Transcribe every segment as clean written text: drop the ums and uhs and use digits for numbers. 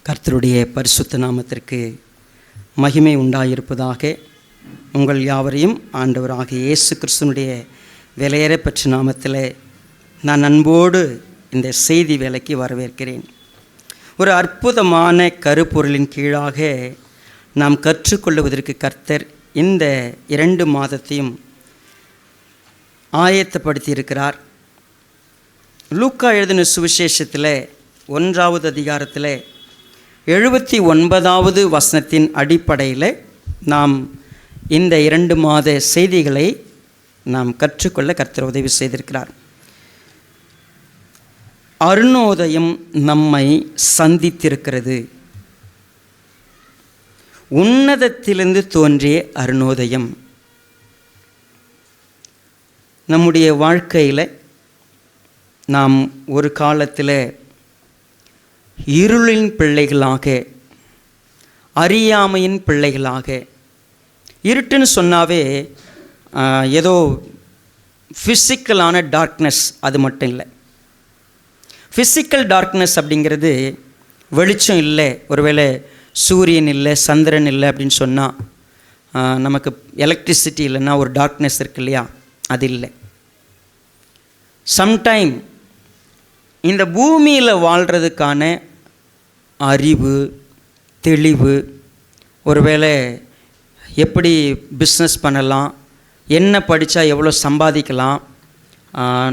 கர்த்தருடைய பரிசுத்த நாமத்திற்கு மகிமை உண்டாயிருப்பதாக. உங்கள் யாவரையும் ஆண்டவராகிய இயேசு கிறிஸ்துவினுடைய விலையேறப்பெற்ற நாமத்தில் நான் அன்போடு இந்த செய்தி வேலைக்கு வரவேற்கிறேன். ஒரு அற்புதமான கருப்பொருளின் கீழாக நாம் கற்றுக்கொள்வதற்கு கர்த்தர் இந்த 2 மாதத்தையும் ஆயத்தப்படுத்தி இருக்கிறார். லூக்கா எழுதின சுவிசேஷத்தில் 1வது அதிகாரத்தில் 79வது வசனத்தின் அடிப்படையில் நாம் இந்த 2 மாத செய்திகளை நாம் கற்றுக்கொள்ள கர்த்தர் உதவி செய்திருக்கிறார். அருணோதயம் நம்மை சந்தித்திருக்கிறது. உன்னதத்திலிருந்து தோன்றிய அருணோதயம் நம்முடைய வாழ்க்கையில் நாம் ஒரு காலத்தில் இருளின் பிள்ளைகளாக, அறியாமையின் பிள்ளைகளாக, இருட்டுன்னு சொன்னாவே ஏதோ ஃபிசிக்கலான டார்க்னஸ் அது மட்டும் இல்லை. ஃபிசிக்கல் டார்க்னஸ் அப்படிங்கிறது வெளிச்சம் இல்லை, ஒருவேளை சூரியன் இல்லை, சந்திரன் இல்லை அப்படின்னு சொன்னால், நமக்கு எலக்ட்ரிசிட்டி இல்லைன்னா ஒரு டார்க்னஸ் இருக்கு இல்லையா, அது இல்லை. சம்டைம் இந்த பூமியில் வாழ்கிறதுக்கான அறிவு, தெளிவு, ஒருவேளை எப்படி பிஸ்னஸ் பண்ணலாம், என்ன படித்தா எவ்வளோ சம்பாதிக்கலாம்,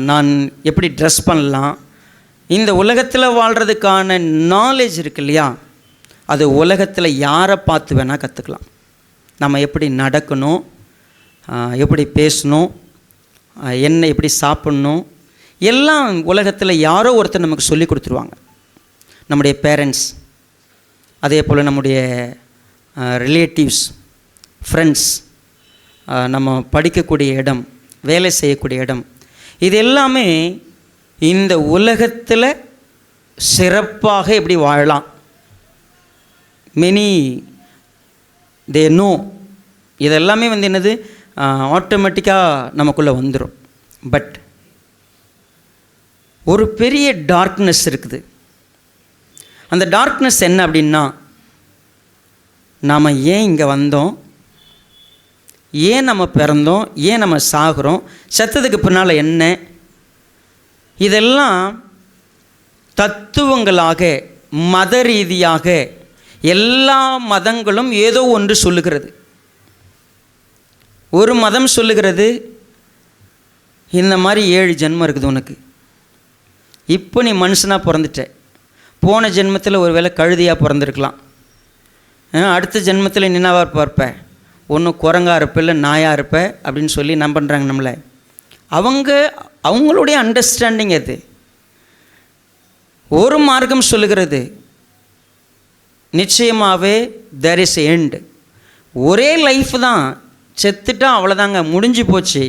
நான் எப்படி ட்ரெஸ் பண்ணலாம், இந்த உலகத்தில் வாழ்கிறதுக்கான நாலேஜ் இருக்கு இல்லையா, அது உலகத்தில் யாரை பார்த்து வேணால் கற்றுக்கலாம். நம்ம எப்படி நடக்கணும், எப்படி பேசணும், என்ன எப்படி சாப்பிட்ணும், எல்லாம் உலகத்தில் யாரோ ஒருத்தர் நமக்கு சொல்லி கொடுத்துருவாங்க. நம்முடைய பேரண்ட்ஸ், அதே போல் நம்முடைய ரிலேட்டிவ்ஸ், ஃப்ரெண்ட்ஸ், நம்ம படிக்கக்கூடிய இடம், வேலை செய்யக்கூடிய இடம், இது எல்லாமே இந்த உலகத்தில் சிறப்பாக எப்படி வாழலாம், மெனி தே நோ, இதெல்லாமே என்னது ஆட்டோமேட்டிக்காக நமக்குள்ளே வந்துடும். பட் ஒரு பெரிய டார்க்னஸ் இருக்குது. அந்த டார்க்னஸ் என்ன அப்படின்னா, நாம் ஏன் இங்கே வந்தோம், ஏன் நம்ம பிறந்தோம், ஏன் நம்ம சாகிறோம், செத்ததுக்கு பின்னால் என்ன, இதெல்லாம் தத்துவங்களாக, மத ரீதியாக எல்லா மதங்களும் ஏதோ ஒன்று சொல்லுகிறது. ஒரு மதம் சொல்லுகிறது, இந்த மாதிரி 7 ஜென்மம் இருக்குது உனக்கு, இப்போ நீ மனுஷனாக பிறந்துட்ட, போன ஜென்மத்தில் ஒரு வேளை கழுதியாக பிறந்திருக்கலாம், அடுத்த ஜென்மத்தில் நின்னாவாக பார்ப்ப, ஒன்று குரங்காக இருப்ப, இல்லை நாயாக இருப்ப அப்படின்னு சொல்லி நம்புறாங்க நம்மளை. அவங்களுடைய அண்டர்ஸ்டாண்டிங் அது. ஒரு மார்க்கம் சொல்லுகிறது, நிச்சயமாகவே தேர் இஸ் எண்ட், ஒரே லைஃப் தான், செத்துட்டா அவ்வளோதாங்க, முடிஞ்சு போச்சு,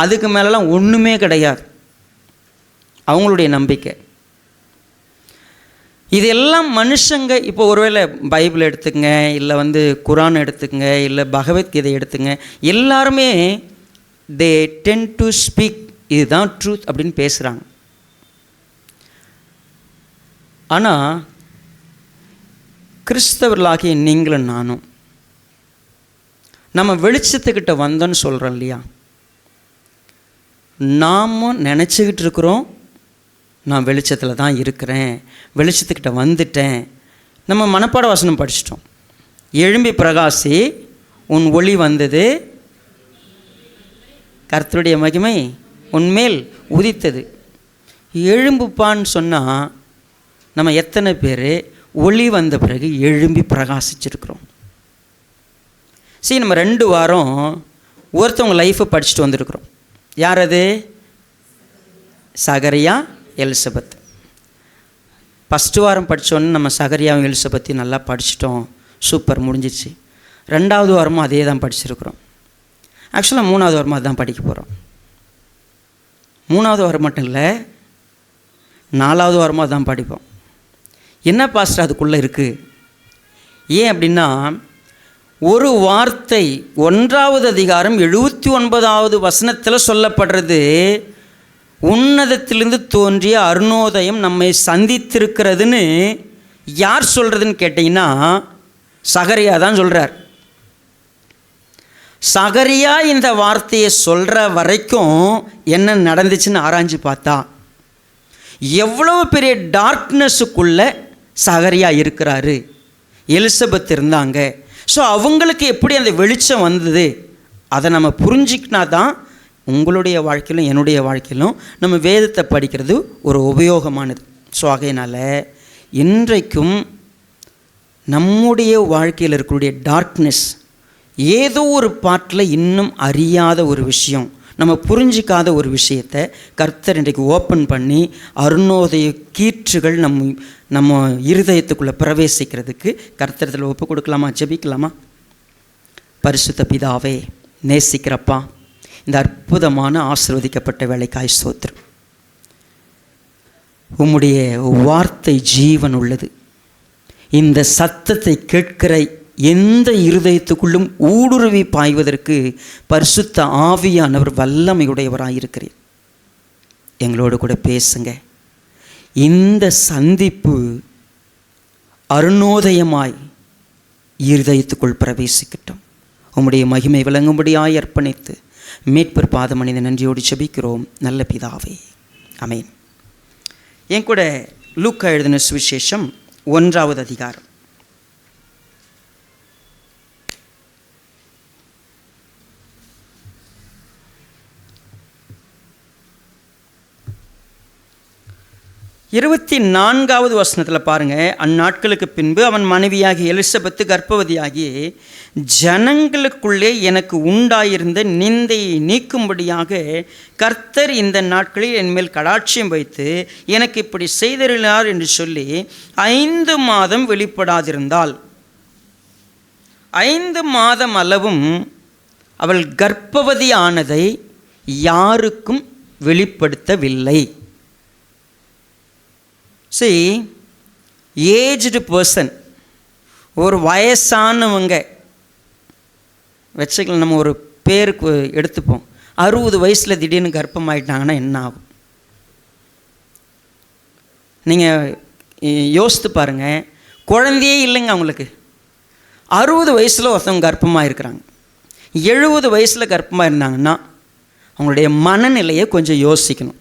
அதுக்கு மேலெலாம் ஒன்றுமே கிடையாது, அவங்களுடைய நம்பிக்கை. இதெல்லாம் மனுஷங்க இப்போ ஒருவேளை பைபிள் எடுத்துங்க, இல்லை குரான் எடுத்துங்க, இல்லை பகவத்கீதை எடுத்துங்க, எல்லாருமே தே டென்ட் டு ஸ்பீக் இதுதான் ட்ரூத் அப்படின்னு பேசுகிறாங்க. ஆனால் கிறிஸ்தவர்களாகிய நீங்களும் நானும் நம்ம வெளிச்சத்துக்கிட்ட வந்தோன்னு சொல்கிறோம் இல்லையா, நாமும் நினச்சிக்கிட்டு இருக்கிறோம் நான் வெளிச்சத்தில் தான் இருக்கிறேன், வெளிச்சத்துக்கிட்ட வந்துட்டேன். நம்ம மனப்பாட வசனம் படிச்சிட்டோம், எழும்பி பிரகாசி உன் ஒளி வந்தது, கர்த்தருடைய மகிமை உன்மேல் உதித்தது. எழும்புப்பான்னு சொன்னால் நம்ம எத்தனை பேர் ஒளி வந்த பிறகு எழும்பி பிரகாசிச்சிருக்கிறோம்? சரி, நம்ம 2 வாரம் ஒருத்தவங்க லைஃப்பை படிச்சுட்டு வந்திருக்கிறோம். யார் அது? சகரியா, எலிசபெத். ஃபஸ்ட்டு வாரம் படித்தோன்னு நம்ம சகரியாவும் எலிசபெத்தையும் நல்லா படிச்சிட்டோம், சூப்பர், முடிஞ்சிச்சு. 2வது வாரமும் அதே தான் படிச்சிருக்கிறோம். ஆக்சுவலாக 3வது வாரமும் அதுதான் படிக்க போகிறோம். 3வது வாரம் மட்டும் இல்லை, 4வது வாரமும் அதுதான் படிப்போம். என்ன பாஸ்டர் அதுக்குள்ளே இருக்குது? ஏன் அப்படின்னா, ஒரு வார்த்தை 1வது அதிகாரம் 79வது வசனத்தில் சொல்லப்படுறது, உன்னதத்திலிருந்து தோன்றிய அருணோதயம் நம்மை சந்தித்திருக்கிறதுன்னு யார் சொல்கிறதுன்னு கேட்டிங்கன்னா சகரியா தான் சொல்கிறார். சகரியா இந்த வார்த்தையை சொல்கிற வரைக்கும் என்ன நடந்துச்சுன்னு ஆராய்ஞ்சு பார்த்தா எவ்வளோ பெரிய டார்க்னஸுக்குள்ளே சகரியா இருக்கிறாரு. எலிசபெத் இருந்தாங்க. ஸோ அவங்களுக்கு எப்படி அந்த வெளிச்சம் வந்தது அதை நம்ம புரிஞ்சிக்கினா தான் உங்களுடைய வாழ்க்கையிலும் என்னுடைய வாழ்க்கையிலும் நம்ம வேதத்தை படிக்கிறது ஒரு உபயோகமானது. ஸோ ஆகையினால் இன்றைக்கும் நம்முடைய வாழ்க்கையில் இருக்கக்கூடிய டார்க்னஸ் ஏதோ ஒரு பாட்டில் இன்னும் அறியாத ஒரு விஷயம், நம்ம புரிஞ்சிக்காத ஒரு விஷயத்தை கர்த்தர் இன்றைக்கு ஓப்பன் பண்ணி அருணோதய கீற்றுகள் நம்ம இருதயத்துக்குள்ளே பிரவேசிக்கிறதுக்கு கர்த்தரத்தில் ஒப்பு கொடுக்கலாமா? ஜெபிக்கலாமா? பரிசுத்த பிதாவே, நேசிக்கிறப்பா, இந்த அற்புதமான ஆசீர்வதிக்கப்பட்ட வேலைக்காய் ஸ்தோத்திரம். உம்முடைய வார்த்தை ஜீவன் உள்ளது. இந்த சத்தத்தை கேட்கிற எந்த இருதயத்துக்குள்ளும் ஊடுருவி பாய்வதற்கு பரிசுத்த ஆவியானவர் வல்லமையுடையவராயிருக்கிறீர். எங்களோடு கூட பேசுங்க. இந்த சந்திப்பு அருணோதயமாய் இருதயத்துக்குள் பிரவேசிக்கட்டும். உம்முடைய மகிமை விளங்கும்படியாய் அர்ப்பணித்து மீட்பர் பாதமணிந்த நன்றியோடு ஜெபிக்கிறோம் நல்ல பிதாவே, ஆமென். என் கூட லூக்கா எழுதின சுவிசேஷம் 1வது அதிகாரம். இருபத்தி 4வது வசனத்தில் பாருங்கள். அந்நாட்களுக்கு பின்பு அவன் மனைவியாகி எலிசபெத்து கர்ப்பவதியாகி ஜனங்களுக்குள்ளே எனக்கு உண்டாயிருந்த நிந்தையை நீக்கும்படியாக கர்த்தர் இந்த நாட்களில் என்மேல் கடாட்சியம் வைத்து எனக்கு இப்படி செய்தருளினார் என்று சொல்லி 5 மாதம் வெளிப்படாதிருந்தாள். 5 மாதம் அளவும் அவள் கர்ப்பவதி ஆனதை யாருக்கும் வெளிப்படுத்தவில்லை. See, aged person, ஒரு வயசானவங்க வச்சுக்கலாம், நம்ம ஒரு பேருக்கு எடுத்துப்போம். 60 வயசில் திடீர்னு கர்ப்பம் ஆகிட்டாங்கன்னா என்ன ஆகும்? நீங்கள் யோசித்து பாருங்கள். குழந்தையே இல்லைங்க அவங்களுக்கு. 60 வயசில் ஒருத்தவங்க கர்ப்பமாக இருக்கிறாங்க. 70 வயசில் கர்ப்பமாக இருந்தாங்கன்னா அவங்களுடைய மனநிலையை கொஞ்சம் யோசிக்கணும்.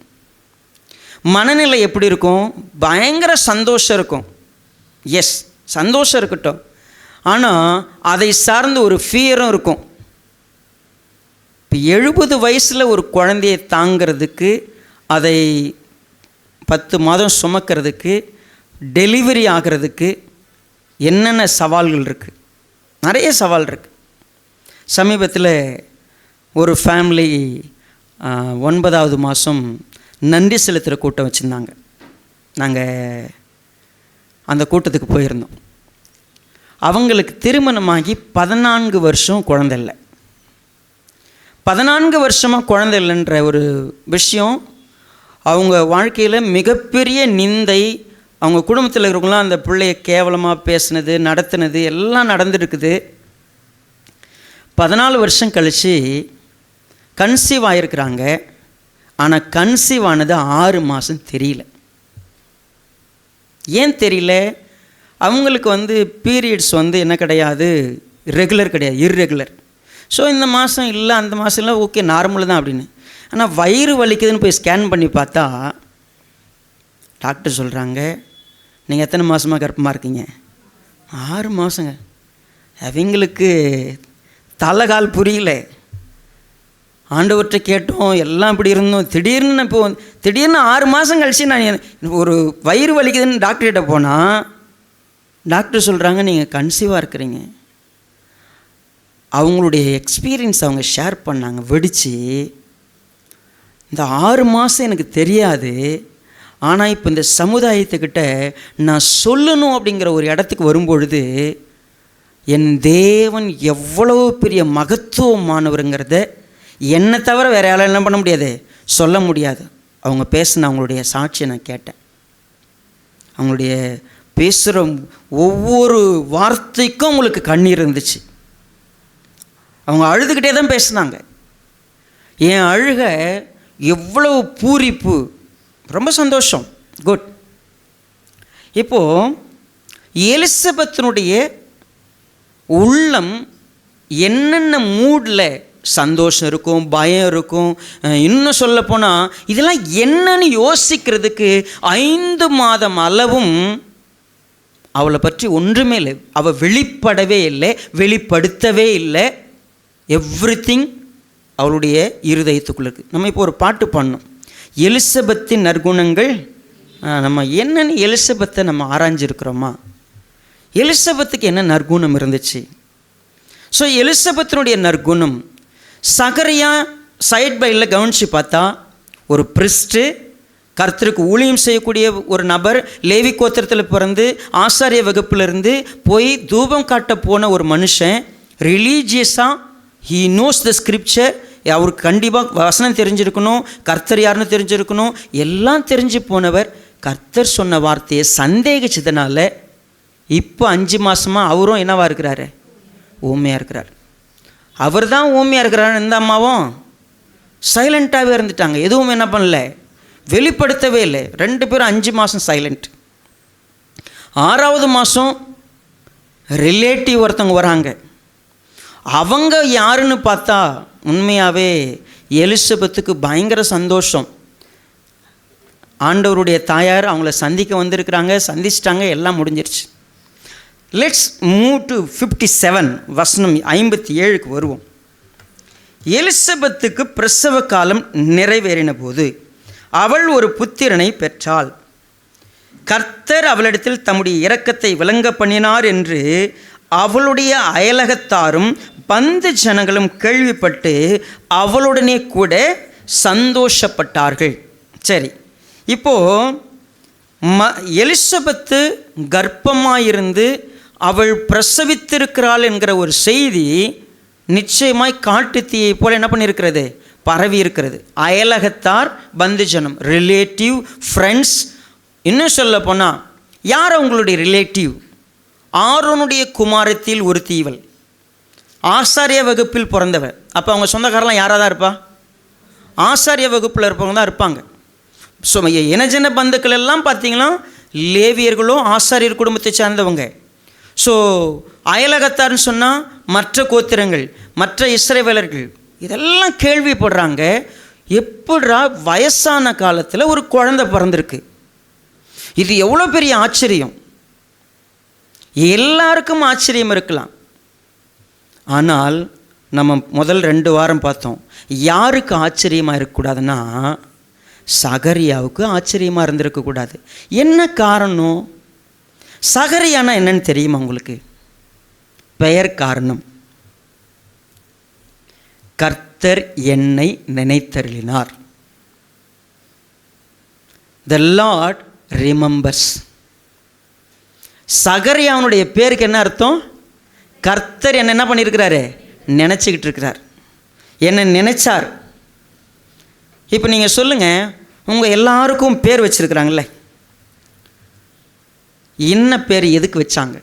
மனநிலை எப்படி இருக்கும்? பயங்கர சந்தோஷம் இருக்கும். எஸ், சந்தோஷம் இருக்கட்டும். ஆனால் அதை சார்ந்து ஒரு ஃபியரும் இருக்கும். இப்போ 70 வயசில் ஒரு குழந்தையை தாங்கிறதுக்கு, அதை 10 மாதம் சுமக்கிறதுக்கு, டெலிவரி ஆகிறதுக்கு என்னென்ன சவால்கள் இருக்குது? நிறைய சவால் இருக்குது. சமீபத்தில் ஒரு ஃபேமிலி 9வது மாதம் நன்றி செலுத்துகிற கூட்டம் வச்சுருந்தாங்க. நாங்கள் அந்த கூட்டத்துக்கு போயிருந்தோம். அவங்களுக்கு திருமணமாகி 14 வருஷம் குழந்தை இல்லை. 14 வருஷமாக குழந்தை இல்லைன்ற ஒரு விஷயம் அவங்க வாழ்க்கையில் மிகப்பெரிய நிந்தை. அவங்க குடும்பத்தில் இருக்கிறவங்களாம் அந்த பிள்ளையை கேவலமாக பேசுனது, நடத்துனது எல்லாம் நடந்துருக்குது. 14 வருஷம் கழித்து கன்சீவ் ஆகிருக்கிறாங்க. ஆனால் கன்சீவ் ஆனது 6 மாதம் தெரியல. ஏன் தெரியல? அவங்களுக்கு பீரியட்ஸ் என்ன கிடையாது, ரெகுலர் கிடையாது, இர்ரெகுலர். ஸோ இந்த மாதம் இல்லை, அந்த மாதம் இல்லை, ஓகே நார்மல் தான் அப்படின்னு. ஆனால் வயிறு வலிக்குதுன்னு போய் ஸ்கேன் பண்ணி பார்த்தா டாக்டர் சொல்கிறாங்க, நீங்கள் எத்தனை மாதமாக கர்ப்பமாக இருக்கீங்க? 6 மாதங்க. அவங்களுக்கு தலைகால் புரியல. ஆண்டவர்கிட்ட கேட்டோம், எல்லாம் இப்படி இருந்தோம். திடீர்னு 6 மாதம் கழிச்சு நான் ஒரு வயிறு வலிக்குதுன்னு டாக்டர்கிட்ட போனால் டாக்டர் சொல்கிறாங்க, நீங்கள் கன்சீவாக இருக்கிறீங்க. அவங்களுடைய எக்ஸ்பீரியன்ஸ் அவங்க ஷேர் பண்ணாங்க வெடித்து. இந்த 6 மாதம் எனக்கு தெரியாது, ஆனால் இப்போ இந்த சமுதாயத்துக்கிட்ட நான் சொல்லணும் அப்படிங்கிற ஒரு இடத்துக்கு வரும்பொழுது என் தேவன் எவ்வளோ பெரிய மகத்துவமானவருங்கிறத என்னை தவிர வேறு யாரும் என்ன பண்ண முடியாது, சொல்ல முடியாது. அவங்க பேசின அவங்களுடைய சாட்சியை நான் கேட்டேன். அவங்களுடைய பேசுகிற ஒவ்வொரு வார்த்தைக்கும் அவங்களுக்கு கண்ணீர் இருந்துச்சு. அவங்க அழுதுகிட்டே தான் பேசினாங்க. என் அழுக எவ்வளோ பூரிப்பு, ரொம்ப சந்தோஷம். குட். இப்போது எலிசபெத்தினுடைய உள்ளம் என்னென்ன மூடில் சந்தோஷம் இருக்கும், பயம் இருக்கும், இன்னும் சொல்லப்போனால் இதெல்லாம் என்னன்னு யோசிக்கிறதுக்கு 5 மாதம் அளவும் அவளை பற்றி ஒன்றுமே இல்லை. அவள் வெளிப்படவே இல்லை, வெளிப்படுத்தவே இல்லை. எவ்ரிதிங் அவளுடைய இருதயத்துக்குள்ள இருக்குது. நம்ம இப்போ ஒரு பாட்டு பண்ணோம், எலிசபெத்தின் நற்குணங்கள். நம்ம என்னென்னு எலிசபெத்தை நம்ம ஆராய்ஞ்சிருக்கிறோமா? எலிசபெத்துக்கு என்ன நற்குணம் இருந்துச்சு? ஸோ எலிசபெத்தினுடைய நற்குணம், சகரியா சைட் பையில் கவனித்து பார்த்தா ஒரு பிரிஸ்ட்டு, கர்த்தருக்கு ஊழியம் செய்யக்கூடிய ஒரு நபர், லேவி கோத்திரத்தில் பிறந்து ஆசாரிய வகுப்பிலிருந்து போய் தூபம் காட்ட போன ஒரு மனுஷன், ரிலீஜியஸாக ஹீ நோஸ் த ஸ்கிரிப்சர். அவருக்கு கண்டிப்பாக வசனம் தெரிஞ்சிருக்கணும், கர்த்தர் யாருன்னு தெரிஞ்சிருக்கணும், எல்லாம் தெரிஞ்சு போனவர். கர்த்தர் சொன்ன வார்த்தையை சந்தேகிச்சதுனால இப்போ 5 மாதமாக அவரும் என்னவா இருக்கிறாரு? ஊமையாக இருக்கிறார். அவர் தான் ஊமையாக இருக்கிறார். இந்த அம்மாவும் சைலண்ட்டாகவே இருந்துட்டாங்க, எதுவும் என்ன பண்ணல, வெளிப்படுத்தவே இல்லை. 2 பேரும் 5 மாதம் சைலண்ட். 6வது மாதம் ரிலேட்டிவ் ஒருத்தவங்க வராங்க. அவங்க யாருன்னு பார்த்தா உண்மையாகவே எலிசபெத்துக்கு பயங்கர சந்தோஷம். ஆண்டவருடைய தாயார் அவங்கள சந்திக்க வந்திருக்கிறாங்க, சந்திச்சிட்டாங்க, எல்லாம் முடிஞ்சிருச்சு. லெட்ஸ் மூவ் டு 57 வசனம் 57க்கு வருவோம். எலிசபெத்துக்கு பிரசவ காலம் நிறைவேறின போது அவள் ஒரு புத்திரனை பெற்றாள். கர்த்தர் அவளிடத்தில் தம்முடைய இரக்கத்தை விளங்க பண்ணினார் என்று அவளுடைய அயலகத்தாரும் பந்து ஜனங்களும் கேள்விப்பட்டு அவளுடனே கூட சந்தோஷப்பட்டார்கள். சரி, இப்போது எலிசபெத்து கர்ப்பமாயிருந்து அவள் பிரசவித்திருக்கிறாள் என்கிற ஒரு செய்தி நிச்சயமாய் காட்டு தீயை போல் என்ன பண்ணியிருக்கிறது? பரவி இருக்கிறது. அயலகத்தார், பந்துஜனம், ரிலேட்டிவ், ஃப்ரெண்ட்ஸ். இன்னும் சொல்ல போனால் யார் அவங்களுடைய ரிலேட்டிவ்? ஆரோனுடைய குமாரத்தில் ஒரு தீவல், ஆசாரிய வகுப்பில் பிறந்தவர். அப்போ அவங்க சொந்தக்காரெலாம் யாராக தான் இருப்பா? ஆசாரிய வகுப்பில் இருப்பவங்க தான் இருப்பாங்க. ஸோ இனஜன பந்துக்கள் எல்லாம் பார்த்தீங்கன்னா லேவியர்களோ ஆசாரியர் குடும்பத்தை சார்ந்தவங்க. ஸோ அயலகத்தார்னு சொன்னால் மற்ற கோத்திரங்கள், மற்ற இஸ்ரவேலர்கள் இதெல்லாம் கேள்விப்படுறாங்க. எப்படா வயசான காலத்தில் ஒரு குழந்தை பிறந்திருக்கு, இது எவ்வளோ பெரிய ஆச்சரியம். எல்லாருக்கும் ஆச்சரியம் இருக்கலாம். ஆனால் நம்ம முதல் 2 வாரம் பார்த்தோம், யாருக்கு ஆச்சரியமாக இருக்கக்கூடாதுன்னா சகரியாவுக்கு ஆச்சரியமாக இருந்திருக்கக்கூடாது. என்ன காரணம்? சகரியானா என்னன்னு தெரியுமா உங்களுக்கு? பெயர் காரணம். கர்த்தர் என்னை நினைத்தருளினார். The Lord remembers. சகரியாவுடைய பேருக்கு என்ன அர்த்தம்? கர்த்தர் என்ன பண்ணியிருக்கிறாரு? நினச்சிக்கிட்டு இருக்கிறார், என்னை நினைச்சார். இப்போ நீங்கள் சொல்லுங்கள், உங்கள் எல்லாருக்கும் பேர் வச்சுருக்குறாங்களே, என்ன பேர் எதுக்கு வச்சாங்க?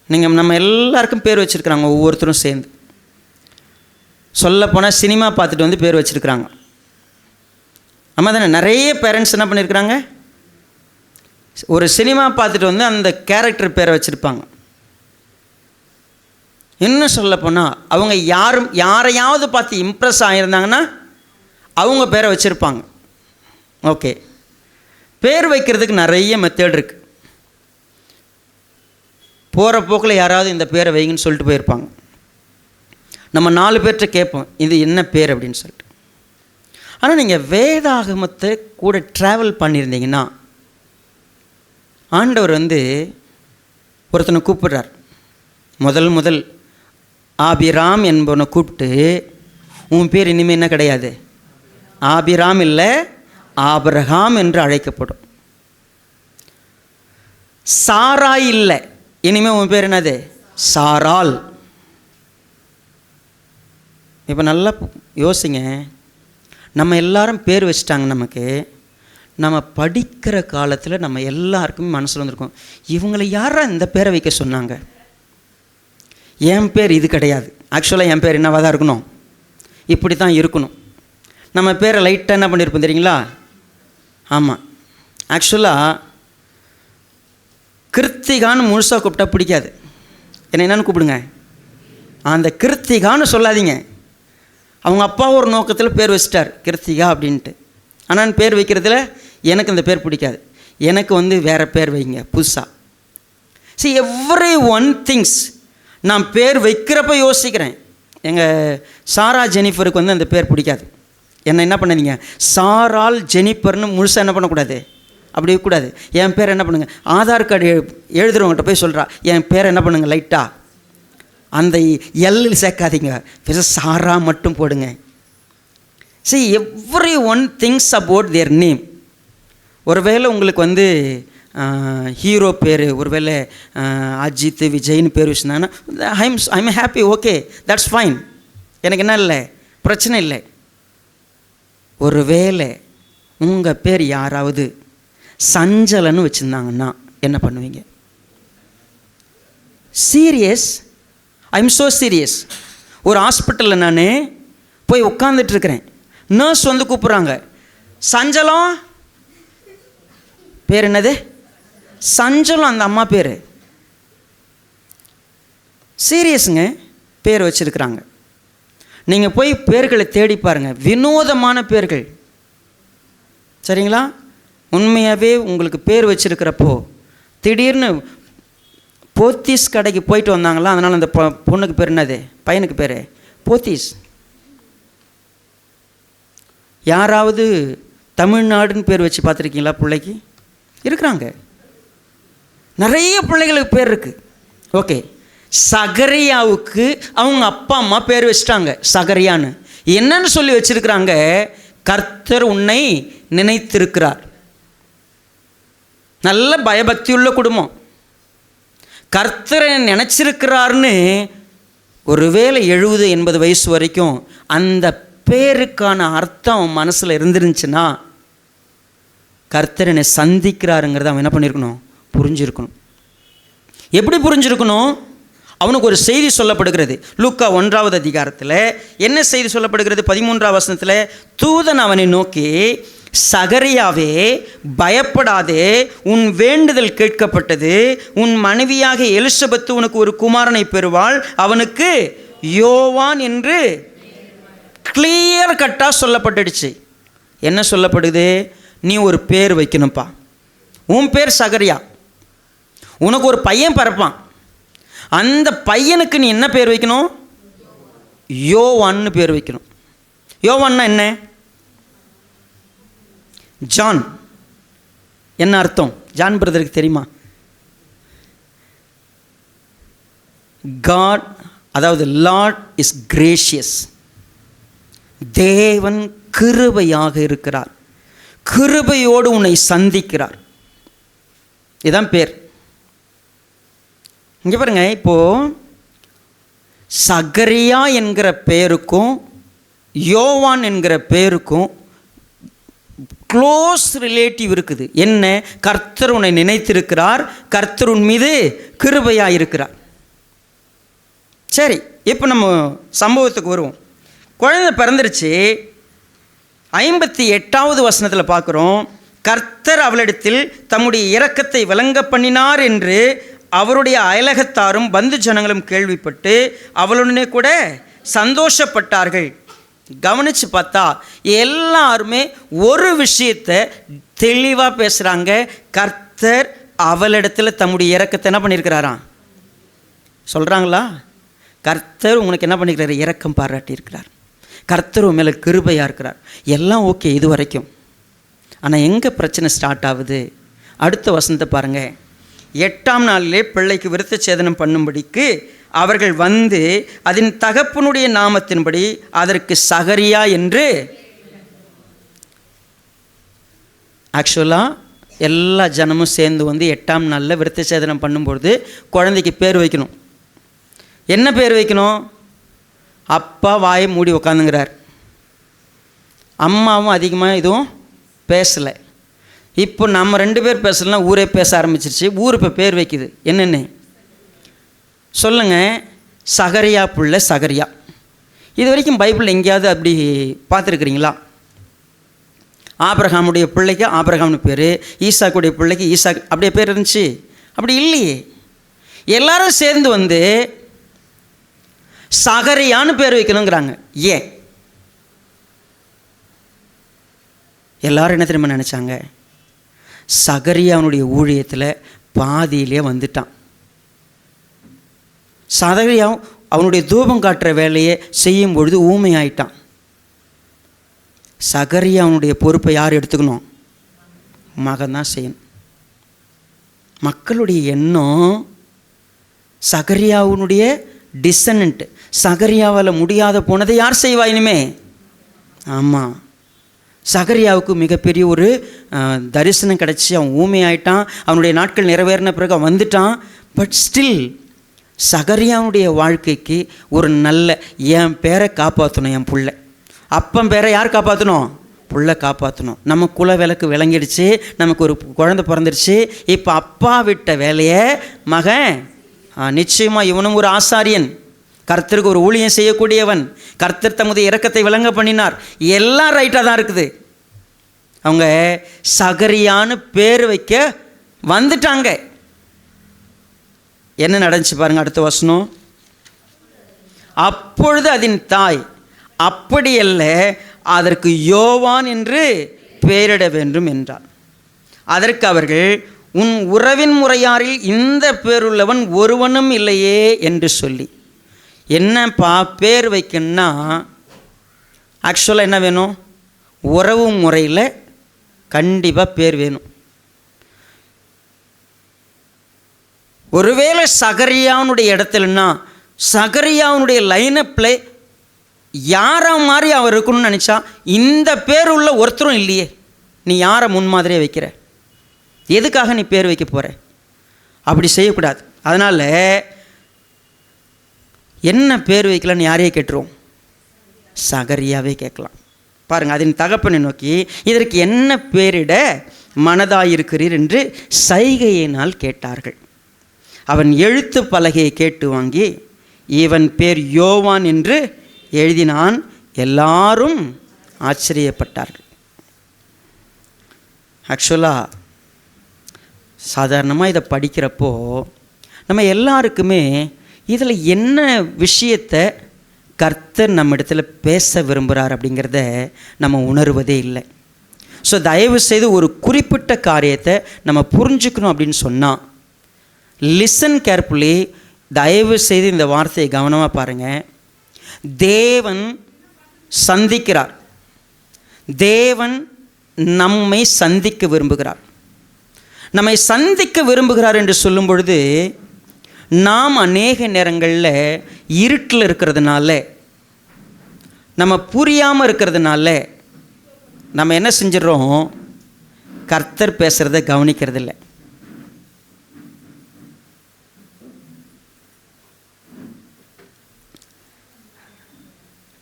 நீங்கள் நம்ம எல்லாருக்கும் பேர் வச்சுருக்குறாங்க, ஒவ்வொருத்தரும் சேர்ந்து. சொல்லப்போனால் சினிமா பார்த்துட்டு வந்து பேர் வச்சுருக்குறாங்க. ஆமாம் தானே? நிறைய பேரண்ட்ஸ் என்ன பண்ணியிருக்கிறாங்க, ஒரு சினிமா பார்த்துட்டு வந்து அந்த கேரக்டர் பேரை வச்சுருப்பாங்க. இன்னும் சொல்லப்போனால் அவங்க யாரையாவது பார்த்து இம்ப்ரெஸ் ஆகியிருந்தாங்கன்னா அவங்க பேரை வச்சுருப்பாங்க. ஓகே, பேர் வைக்கிறதுக்கு நிறைய மெத்தட் இருக்குது. போகிற போக்கில் யாராவது இந்த பேரை வைங்கன்னு சொல்லிட்டு போயிருப்பாங்க. நம்ம 4 பேர்கிட்ட கேட்போம், இது என்ன பேர் அப்படின்னு சொல்லிட்டு. ஆனால் நீங்கள் வேதாகமத்தை கூட ட்ராவல் பண்ணியிருந்தீங்கன்னா, ஆண்டவர் வந்து ஒருத்தனை கூப்பிடுறார். முதல் ஆபிராம் என்பவனை கூப்பிட்டு, உன் பேர் இனிமேல் என்ன கிடையாது, ஆபிராம் இல்லை, ஆபிரகாம் என்று அழைக்கப்படும். சாராய் இல்லை, இனிமேல் உன் பேர் என்னது, சாராள். இப்போ நல்லா யோசிங்க, நம்ம எல்லாரும் பேர் வச்சுட்டாங்க. நமக்கு நம்ம படிக்கிற காலத்தில் நம்ம எல்லாருக்குமே மனசில் வந்திருக்கோம், இவங்களை யாரா இந்த பேரை வைக்க சொன்னாங்க? என் பேர் இது கிடையாது, ஆக்சுவலாக என் பேர் என்னவாக தான் இருக்கணும், இப்படி தான் இருக்கணும். நம்ம பேரை லைட்டாக என்ன பண்ணியிருப்போம் தெரியுங்களா? ஆமாம், ஆக்சுவலாக கிருத்திகான்னு முழுசாக கூப்பிட்டா பிடிக்காது. என்னென்னு கூப்பிடுங்க. அந்த கிருத்திகான்னு சொல்லாதீங்க. அவங்க அப்பா ஒரு நோக்கத்தில் பேர் வச்சிட்டார் கிருத்திகா அப்படின்ட்டு. ஆனால் பேர் வைக்கிறதுல எனக்கு இந்த பேர் பிடிக்காது. எனக்கு வேறு பேர் வைங்க புதுசாக. See, every one things நான் பேர் வைக்கிறப்ப யோசிக்கிறேன். எங்கள் சாரா ஜெனிஃபருக்கு அந்த பேர் பிடிக்காது. என்ன பண்ணாதீங்க, சாரால் ஜெனிஃபர்னு முழுசாக என்ன பண்ணக்கூடாது, அப்படி இருக்கக்கூடாது. என் பேர் என்ன பண்ணுங்கள், ஆதார் கார்டு எழுதுறவங்ககிட்ட போய் சொல்கிறா என் பேரை என்ன பண்ணுங்கள் லைட்டாக அந்த எல்லில் சேர்க்காதீங்க, சாரா மட்டும் போடுங்க. See, every one thinks about their name. ஒருவேளை உங்களுக்கு ஹீரோ பேர் ஒருவேளை அஜித் விஜய்னு பேர் வச்சுருந்தாங்கன்னா I'm happy, okay, that's fine, எனக்கு என்ன இல்லை, பிரச்சனை இல்லை. ஒருவேளை உங்கள் பேர் யாராவது சஞ்சலன்னு வச்சுருந்தாங்கன்னா என்ன பண்ணுவீங்க? Serious, I'm so serious. ஒரு ஹாஸ்பிட்டலில் நான் போய் உட்காந்துட்ருக்கிறேன். நர்ஸ் கூப்பிட்றாங்க, சஞ்சலம் பேர் என்னது, சஞ்சலம் அந்த அம்மா பேர். சீரியஸுங்க, பேர் வச்சுருக்குறாங்க. நீங்கள் போய் பேர்களை தேடி பாருங்கள், வினோதமான பேர்கள். சரிங்களா? உண்மையாகவே உங்களுக்கு பேர் வச்சுருக்கிறப்போ திடீர்னு போத்தீஸ் கடைக்கு போயிட்டு வந்தாங்களா, அதனால் அந்த பொண்ணுக்கு பேர் என்னது, பையனுக்கு பேர் போத்தீஸ். யாராவது தமிழ்நாடுன்னு பேர் வச்சு பார்த்துருக்கீங்களா? பிள்ளைக்கு இருக்கிறாங்க, நிறைய பிள்ளைகளுக்கு பேர் இருக்குது. ஓகே, சகரியாவுக்கு அவங்க அப்பா அம்மா பேர் வச்சிட்டாங்க சகரியான்னு. என்னன்னு சொல்லி வச்சிருக்கிறாங்க, கர்த்தர் உன்னை நினைத்திருக்கிறார். நல்ல பயபக்தியுள்ள குடும்பம். கர்த்தரை நினச்சிருக்கிறார்னு ஒருவேளை 70-80 வயசு வரைக்கும் அந்த பேருக்கான அர்த்தம் மனசில் இருந்துருந்துச்சுன்னா கர்த்தர் என்னை சந்திக்கிறாருங்கிறத அவன் என்ன பண்ணியிருக்கணும், புரிஞ்சிருக்கணும். எப்படி புரிஞ்சிருக்கணும்? அவனுக்கு ஒரு செய்தி சொல்லப்படுகிறது. லூக்கா 1வது அதிகாரத்தில் என்ன செய்தி சொல்லப்படுகிறது? 13வது வசனத்தில், தூதன் அவனை நோக்கி, சகரியாவே பயப்படாதே, உன் வேண்டுதல் கேட்கப்பட்டது, உன் மனைவியாக எலிசபெத்து உனக்கு ஒரு குமாரனை பெறுவாள், அவனுக்கு யோவான் என்று கிளியர் கட்டாக சொல்லப்பட்டுடுச்சு. என்ன சொல்லப்படுது? நீ ஒரு பேர் வைக்கணும்ப்பா. உன் பேர் சகரியா, உனக்கு ஒரு பையன் பிறப்பான். அந்த பையனுக்கு நீ என்ன பேர் வைக்கணும்? யோவான்னு பேர் வைக்கணும். யோவான்னா என்ன? ஜான். என்ன அர்த்தம்? ஜான் பிரதருக்கு தெரியுமா? காட், அதாவது லார்ட் இஸ் கிரேஷியஸ். தேவன் கிருபையாக இருக்கிறார், கிருபையோடு உன்னை சந்திக்கிறார். இதுதான் பேர். இங்கே பாருங்க, இப்போது சகரியா என்கிற பேருக்கும் யோவான் என்கிற பேருக்கும் க்ளோஸ் ரிலேட்டிவ் இருக்குது. என்ன? கர்த்தர் உன்னை நினைத்திருக்கிறார், கர்த்தர் உன் மீது கிருபையாக இருக்கிறார். சரி, இப்போ நம்ம சம்பவத்துக்கு வருவோம். குழந்தை பிறந்துருச்சு. 58வது வசனத்தில் பார்க்குறோம், கர்த்தர் அவளிடத்தில் தம்முடைய இரக்கத்தை விளங்க பண்ணினார் என்று அவருடைய அயலகத்தாரும் பந்து ஜனங்களும் கேள்விப்பட்டு அவளுடனே கூட சந்தோஷப்பட்டார்கள். கவனித்து பார்த்தா எல்லாருமே ஒரு விஷயத்தை தெளிவாக பேசுகிறாங்க. கர்த்தர் அவளிடத்தில் தம்முடைய இரக்கத்தை என்ன பண்ணியிருக்கிறாராம் சொல்கிறாங்களா? கர்த்தர் உங்களுக்கு என்ன பண்ணியிருக்கிறார்? இரக்கம் பாராட்டியிருக்கிறார். கர்த்தர் மேலே கிருபையாக இருக்கிறார். எல்லாம் ஓகே இது வரைக்கும். ஆனால் எங்கே பிரச்சனை ஸ்டார்ட் ஆகுது? அடுத்த வசனத்தை பாருங்கள். 8ஆம் நாளிலே பிள்ளைக்கு விருத்த சேதனம் பண்ணும்படிக்கு அவர்கள் வந்து அதன் தகப்பனுடைய நாமத்தின்படி அதற்கு சகரியா என்று, ஆக்சுவலாக எல்லா ஜனமும் சேர்ந்து வந்து 8ஆம் நாளில் விருத்த சேதனம் பண்ணும்பொழுது குழந்தைக்கு பேர் வைக்கணும். என்ன பேர் வைக்கணும்? அப்பா வாயை மூடி உக்காந்துங்கிறார், அம்மாவும் அதிகமாக எதுவும் பேசலை. இப்போ நம்ம 2 பேர் பேசலாம், ஊரே பேச ஆரம்பிச்சிருச்சு. ஊர் இப்போ பேர் வைக்குது. என்னென்னு சொல்லுங்கள்? சகரியா புள்ள சகரியா. இது வரைக்கும் பைபிள் எங்கேயாவது அப்படி பார்த்துருக்குறீங்களா? ஆபிரகாமுடைய பிள்ளைக்கு ஆபிரகாம்னு பேர், ஈசாக்குடைய பிள்ளைக்கு ஈசாக் அப்படியே பேர் இருந்துச்சு. அப்படி இல்லையே. எல்லாரும் சேர்ந்து வந்து சகரியான்னு பேர் வைக்கணுங்கிறாங்க. ஏன்? எல்லாரும் என்ன தெரியுமா நினச்சாங்க? சகரியாவுடைய ஊழியத்தில் பாதியிலே வந்துட்டான். சகரியா அவனுடைய தூபம் காட்டுற வேலையை செய்யும் பொழுது ஊமையாயிட்டான். சகரியாவுடைய பொறுப்பை யார் எடுத்துக்கணும்? மகன் தான் செய்யணும். மக்களுடைய எண்ணம் சகரியாவுடைய டிசனண்ட், சகரியாவால் முடியாத போனதை யார் செய்வா இனிமே? ஆமாம், சகரியாவுக்கு மிகப்பெரிய ஒரு தரிசனம் கிடச்சி அவன் ஊமையாயிட்டான். அவனுடைய நாட்கள் நிறைவேறின பிறகு அவன் வந்துட்டான். பட் ஸ்டில் சகரியாவுடைய வாழ்க்கைக்கு ஒரு நல்ல, என் பேரை காப்பாற்றணும், என் புள்ள, அப்பன் பேரை யார் காப்பாற்றணும்? புள்ள காப்பாற்றணும். நம்ம குல விளக்கு விளங்கிடுச்சு, நமக்கு ஒரு குழந்தை பிறந்துடுச்சு. இப்போ அப்பா விட்ட வேலையை மகன், நிச்சயமாக இவனும் ஒரு ஆசாரியன், கர்த்தருக்கு ஒரு ஊழியம் செய்யக்கூடியவன், கர்த்தர் தமது இரக்கத்தை விளங்க பண்ணினார், எல்லாம் ரைட்டாக தான் இருக்குது. அவங்க சகரியான்னு பேர் வைக்க வந்துட்டாங்க. என்ன நடந்துச்சு பாருங்க, அடுத்த வசனம். அப்பொழுது அதன் தாய், அப்படியல்ல, அதற்கு யோவான் என்று பெயரிட வேண்டும் என்றார். அதற்கு அவர்கள், உன் உறவின் முறையாரில் இந்த பேருள்ளவன் ஒருவனும் இல்லையே என்று சொல்லி. என்னப்பா பேர் வைக்கணும்னா ஆக்சுவலாக என்ன வேணும்? உறவு முறையில் கண்டிப்பாக பேர் வேணும். ஒருவேளை சகரியாவுடைய இடத்துலன்னா சகரியாவுடைய லைனப்பில் யாரை மாதிரி அவர் இருக்கணும்னு நினச்சா, இந்த பேர் உள்ள ஒருத்தரும் இல்லையே, நீ யாரை முன்மாதிரியே வைக்கிற? எதுக்காக நீ பேர் வைக்க போகிற? அப்படி செய்யக்கூடாது. அதனால் என்ன பேர் வைக்கலான்னு யாரையே கேட்டுருவோம்? சகரியாவே கேட்கலாம். பாருங்கள், அதன் தகப்பனை நோக்கி, இதற்கு என்ன பேரிட மனதாயிருக்கிறீர் என்று சைகையினால் கேட்டார்கள். அவன் எழுத்து பலகையை கேட்டு வாங்கி, இவன் பேர் யோவான் என்று எழுதினான். எல்லாரும் ஆச்சரியப்பட்டார்கள். ஆக்சுவலாக சாதாரணமாக இதை படிக்கிறப்போ நம்ம எல்லாருக்குமே இதில் என்ன விஷயத்தை கர்த்தர் நம்ம இடத்துல பேச விரும்புகிறார் அப்படிங்கிறத நம்ம உணர்வதே இல்லை. ஸோ தயவு செய்து ஒரு குறிப்பிட்ட காரியத்தை நம்ம புரிஞ்சுக்கணும் அப்படின்னு சொன்னால், லிசன் கேர்ஃபுல்லி, தயவு செய்து இந்த வார்த்தையை கவனமாக பாருங்கள். தேவன் சந்திக்கிறார், தேவன் நம்மை சந்திக்க விரும்புகிறார். நம்மை சந்திக்க விரும்புகிறார் என்று சொல்லும் பொழுது, நாம் அநேக நேரங்களில் இருட்டில் இருக்கிறதுனால, நம்ம புரியாமல் இருக்கிறதுனால நம்ம என்ன செஞ்சிடறோம்? கர்த்தர் பேசுகிறத கவனிக்கிறதில்ல.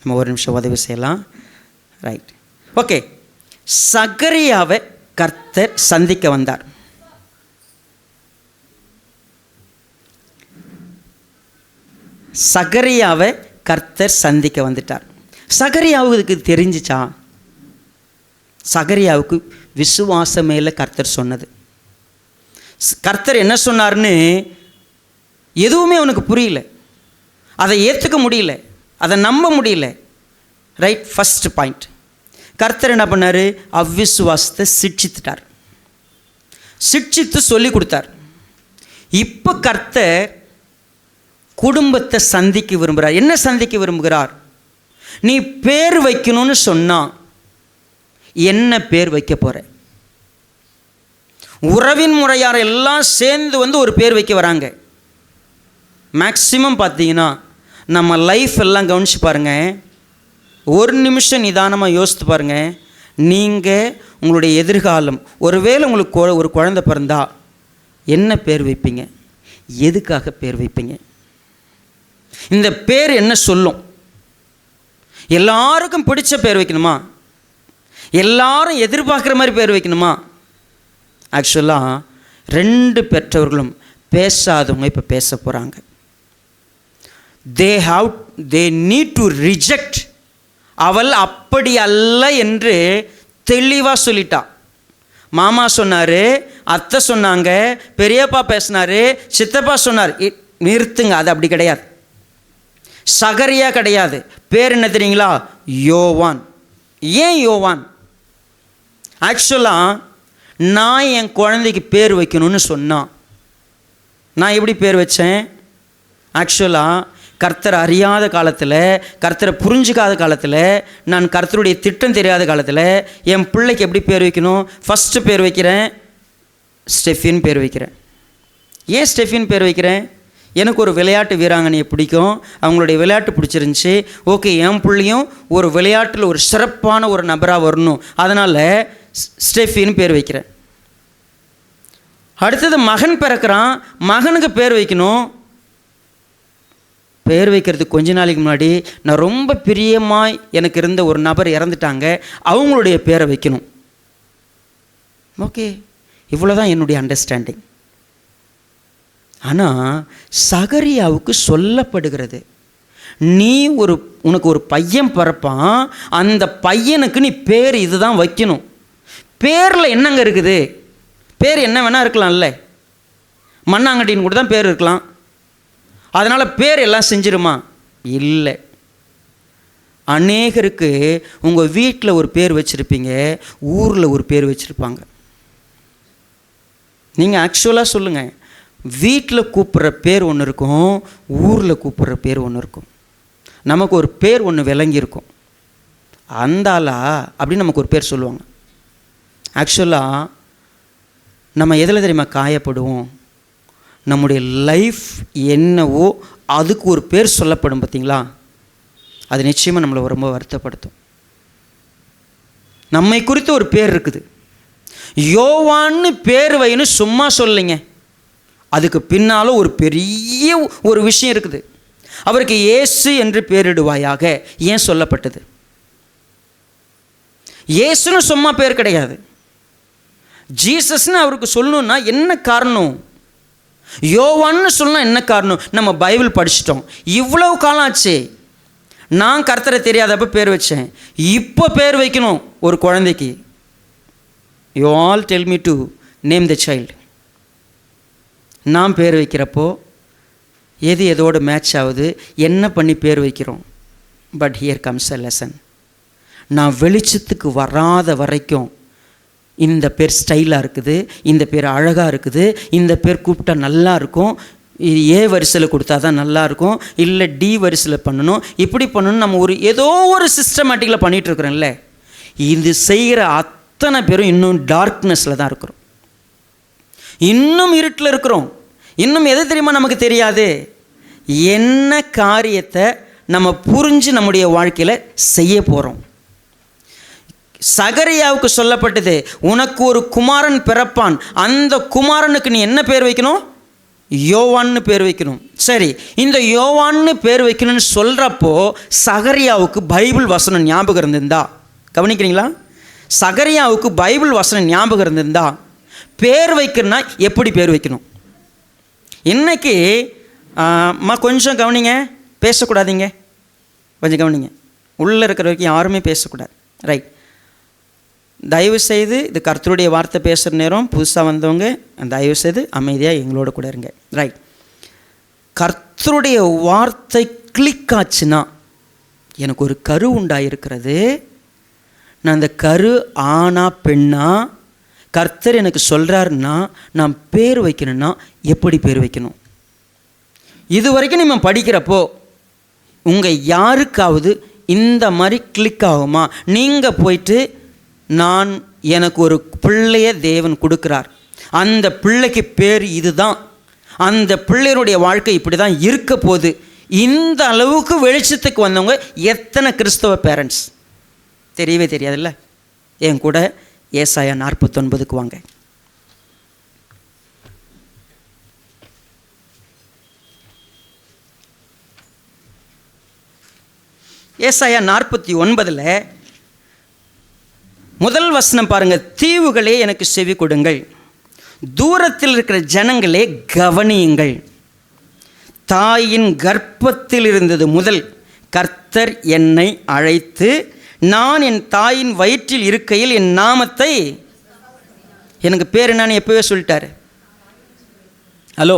நம்ம ஒரு நிமிஷம் உதவி செய்யலாம். Right, okay. சகரியாவை கர்த்தர் சந்திக்க வந்தார். சகரியாவை கர்த்தர் சந்திக்க வந்துட்டார். சகரியாவுக்கு தெரிஞ்சிச்சா? சகரியாவுக்கு விசுவாசம் மேலே கர்த்தர் சொன்னது. கர்த்தர் என்ன சொன்னார்னு எதுவுமே அவனுக்கு புரியல, அதை ஏற்றுக்க முடியல, அதை நம்ப முடியல. Right, first point. கர்த்தர் என்ன பண்ணார்? அவ்விசுவாசத்தை சிட்சித்துட்டார், சிட்சித்து சொல்லி கொடுத்தார். இப்போ கர்த்தர் குடும்பத்தை சந்திக்க விரும்புகிறார். என்ன சந்திக்க விரும்புகிறார்? நீ பேர் வைக்கணும்னு சொன்னால் என்ன பேர் வைக்க போகிற? உறவின் முறையார் எல்லாம் சேர்ந்து வந்து ஒரு பேர் வைக்க வராங்க. மேக்சிமம் பார்த்தீங்கன்னா நம்ம லைஃப் எல்லாம் கவனித்து பாருங்கள், ஒரு நிமிஷம் நிதானமாக யோசித்து பாருங்கள். நீங்கள் உங்களுடைய எதிர்காலம், ஒருவேளை உங்களுக்கு ஒரு குழந்தை பிறந்தா என்ன பேர் வைப்பீங்க? எதுக்காக பேர் வைப்பீங்க? இந்த பேர் என்ன சொல்லும்? எல்லாருக்கும் பிடிச்ச பேர் வைக்கணுமா? எல்லாரும் எதிர்பார்க்குற மாதிரி பேர் வைக்கணுமா? ஆக்சுவலாக ரெண்டு பெற்றவர்களும் பேசாதவங்க இப்போ பேச போகிறாங்க. they need to reject. அவள் அப்படி அல்ல என்று தெளிவாக சொல்லிட்டா. மாமா சொன்னார், அத்தை சொன்னாங்க, பெரியப்பா பேசினார், சித்தப்பா சொன்னார். நிறுத்துங்க, அது அப்படி கிடையாது. சகரியா கிடையாது. பேர் என்ன தெரியுங்களா? யோவான். ஏன் யோவான்? ஆக்சுவலாக நான் என் குழந்தைக்கு பேர் வைக்கணும்னு சொன்னான். நான் எப்படி பேர் வச்சேன்? ஆக்சுவலாக கர்த்தரை அறியாத காலத்தில், கர்த்தரை புரிஞ்சிக்காத காலத்தில், நான் கர்த்தருடைய திட்டம் தெரியாத காலத்தில் என் பிள்ளைக்கு எப்படி பேர் வைக்கணும்? ஃபஸ்ட்டு பேர் வைக்கிறேன், ஸ்டெஃபின் பேர் வைக்கிறேன். ஏன் ஸ்டெஃபின் பேர் வைக்கிறேன்? எனக்கு ஒரு விளையாட்டு வீராங்கனையை பிடிக்கும், அவங்களுடைய விளையாட்டு பிடிச்சிருந்துச்சி. ஓகே, என் பிள்ளையும் ஒரு விளையாட்டில் ஒரு சிறப்பான ஒரு நபராக வரணும், அதனால் ஸ்டெஃபின்னு பேர் வைக்கிறேன். அடுத்தது மகன் பிறக்கிறான், மகனுக்கு பேர் வைக்கணும். பேர் வைக்கிறதுக்கு கொஞ்ச நாளைக்கு முன்னாடி நான் ரொம்ப பிரியமாக எனக்கு இருந்த ஒரு நபர் இறந்துட்டாங்க, அவங்களுடைய பேரை வைக்கணும். ஓகே, இவ்வளோதான் என்னுடைய அண்டர்ஸ்டாண்டிங். ஆனால் சகரியாவுக்கு சொல்லப்படுகிறது, நீ உனக்கு ஒரு பையன் பிறப்பான், அந்த பையனுக்கு நீ பேர் இதுதான் வைக்கணும். பேரில் என்னங்க இருக்குது? பேர் என்ன வேணால் இருக்கலாம்ல, மண்ணாங்கட்டின்னு கூட தான் பேர் இருக்கலாம். அதனால் பேர் எல்லாம் செஞ்சிருமா? இல்லை. அநேகருக்கு உங்கள் வீட்டில் ஒரு பேர் வச்சுருப்பீங்க, ஊரில் ஒரு பேர் வச்சுருப்பாங்க. நீங்கள் ஆக்சுவலாக சொல்லுங்கள், வீட்டில் கூப்பிட்ற பேர் ஒன்று இருக்கும், ஊரில் கூப்பிட்ற பேர் ஒன்று இருக்கும். நமக்கு ஒரு பேர் ஒன்று விளங்கியிருக்கும், அந்தாளா அப்படின்னு நமக்கு ஒரு பேர் சொல்லுவாங்க. ஆக்சுவலாக நம்ம எதில் தெரியுமா காயப்படுவோம்? நம்முடைய லைஃப் என்னவோ அதுக்கு ஒரு பேர் சொல்லப்படும் பார்த்தீங்களா, அது நிச்சயமாக நம்மளை ரொம்ப வருத்தப்படுத்தும். நம்மை குறித்து ஒரு பேர் இருக்குது. யோவான்னு பேர் வைன்னு சும்மா சொல்லிங்க, அதுக்கு பின்னால் ஒரு பெரிய ஒரு விஷயம் இருக்குது. அவருக்கு இயேசு என்று பேரிடுவாயாக ஏன் சொல்லப்பட்டது? இயேசுன்னு சும்மா பேர் கிடையாது. ஜீசஸ்ன்னு அவருக்கு சொல்லணும்னா என்ன காரணம்? யோவான்னு சொல்லணும் என்ன காரணம்? நம்ம பைபிள் படிச்சிட்டோம், இவ்வளவு காலம் ஆச்சு. நான் கர்த்தரை தெரியாதப்ப பேர் வச்சேன், இப்போ பேர் வைக்கணும் ஒரு குழந்தைக்கு. You all tell me to name the child. நான் பேர் வைக்கிறப்போ எது எதோடு மேட்ச் ஆகுது, என்ன பண்ணி பேர் வைக்கிறோம். But here comes a lesson. நான் வெளிச்சத்துக்கு வராத வரைக்கும் இந்த பேர் ஸ்டைலாக இருக்குது, இந்த பேர் அழகாக இருக்குது, இந்த பேர் கூப்பிட்டா நல்லா இருக்கும், ஏ வரிசையில் கொடுத்தா தான் நல்லாயிருக்கும், இல்லை டி வரிசையில் பண்ணணும், இப்படி பண்ணணும். நம்ம ஏதோ ஒரு சிஸ்டமேட்டிக்கில் பண்ணிகிட்ருக்குறோம்ல. இது செய்கிற அத்தனை பேரும் இன்னும் டார்க்னஸில் தான் இருக்கிறோம், இன்னும் இருட்டில் இருக்கிறோம். இன்னும் எது தெரியுமா நமக்கு தெரியாது, என்ன காரியத்தை நம்ம புரிஞ்சு நம்முடைய வாழ்க்கையில் செய்ய போகிறோம். சகரியாவுக்கு சொல்லப்பட்டது, உனக்கு ஒரு குமாரன் பிறப்பான், அந்த குமாரனுக்கு நீ என்ன பேர் வைக்கணும்? யோவான்னு பேர் வைக்கணும். சரி, இந்த யோவான்னு பேர் வைக்கணும்னு சொல்கிறப்போ சகரியாவுக்கு பைபிள் வசனம் ஞாபகம் இருந்திருந்தா, கவனிக்கிறீங்களா? சகரியாவுக்கு பைபிள் வசனம் ஞாபகம் இருந்திருந்தா பேர் வைக்கணும்னா எப்படி பேர் வைக்கணும்? இன்றைக்கி கொஞ்சம் கவனிங்க, பேசக்கூடாதீங்க, கொஞ்சம் கவனிங்க. உள்ளே இருக்கிற வரைக்கும் யாருமே பேசக்கூடாது, ரைட்? தயவுசெய்து இது கர்த்தருடைய வார்த்தை பேசுகிற நேரம், புதுசாக வந்தவங்க தயவுசெய்து அமைதியாக எங்களோட கூட இருங்க, ரைட்? கர்த்தருடைய வார்த்தை கிளிக் ஆச்சுன்னா, எனக்கு ஒரு கரு உண்டாயிருக்கிறது, நான் அந்த கரு ஆணா பெண்ணா கர்த்தர் எனக்கு சொல்கிறாருன்னா நான் பேர் வைக்கணும்னா எப்படி பேர் வைக்கணும்? இது வரைக்கும் நம்ம படிக்கிறப்போ உங்கள் யாருக்காவது இந்த மாதிரி கிளிக் ஆகுமா? நீங்கள் போயிட்டு எனக்கு ஒரு பிள்ளைய தேவன் கொடுக்குறார், அந்த பிள்ளைக்கு பேர் இதுதான், அந்த பிள்ளையினுடைய வாழ்க்கை இப்படி தான் இருக்க போகுது, இந்த அளவுக்கு வெளிச்சத்துக்கு வந்தவங்க எத்தனை கிறிஸ்தவ பேரண்ட்ஸ்? தெரியவே தெரியாதுல்ல. என் கூட ஏசாயா 49க்கு வாங்க. ஏசாயா 49 முதல் வசனம் பாருங்க. தீவுகளே எனக்கு செவி கொடுங்கள், தூரத்தில் இருக்கிற ஜனங்களே கவனியுங்கள். தாயின் கர்ப்பத்தில் இருந்தது முதல் கர்த்தர் என்னை அழைத்து, நான் என் தாயின் வயிற்றில் இருக்கையில் என் நாமத்தை எனக்கு பேர் என்னன்னு எப்போவே சொல்லிட்டாரு. ஹலோ,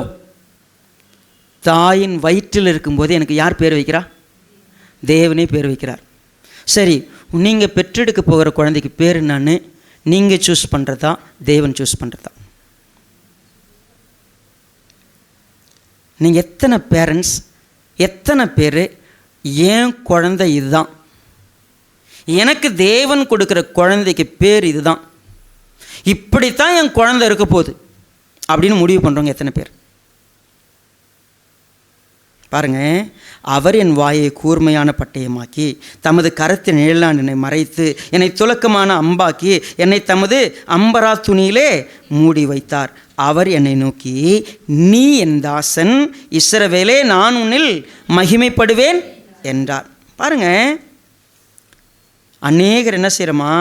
தாயின் வயிற்றில் இருக்கும்போது எனக்கு யார் பேர் வைக்கிறா? தேவனே பேர் வைக்கிறார். சரி, நீங்கள் பெற்றெடுக்க போகிற குழந்தைக்கு பேர் என்னன்னு நீங்கள் சூஸ் பண்ணுறதா, தேவன் சூஸ் பண்ணுறதா? நீங்கள் எத்தனை பேரண்ட்ஸ், எத்தனை பேர் ஏன் குழந்தை இதுதான், எனக்கு தேவன் கொடுக்குற குழந்தைக்கு பேர் இதுதான், இப்படித்தான் என் குழந்தை இருக்க போகுது அப்படின்னு முடிவு பண்ணுறவங்க எத்தனை பேர்? பாருங்க, அவர் என் வாயை கூர்மையான பட்டயமாக்கி தமது கரத்தின் நிழலால் என்னை மறைத்து என்னை துலக்கமான அம்பாக்கி என்னை தமது அம்பரா துணியிலே மூடி வைத்தார். அவர் என்னை நோக்கி, நீ என் தாசன் இஸ்ரவேலே, நான் உன்னில் மகிமைப்படுவேன் என்றார். பாருங்க, அநேகர் என்ன செய்கிறோமா,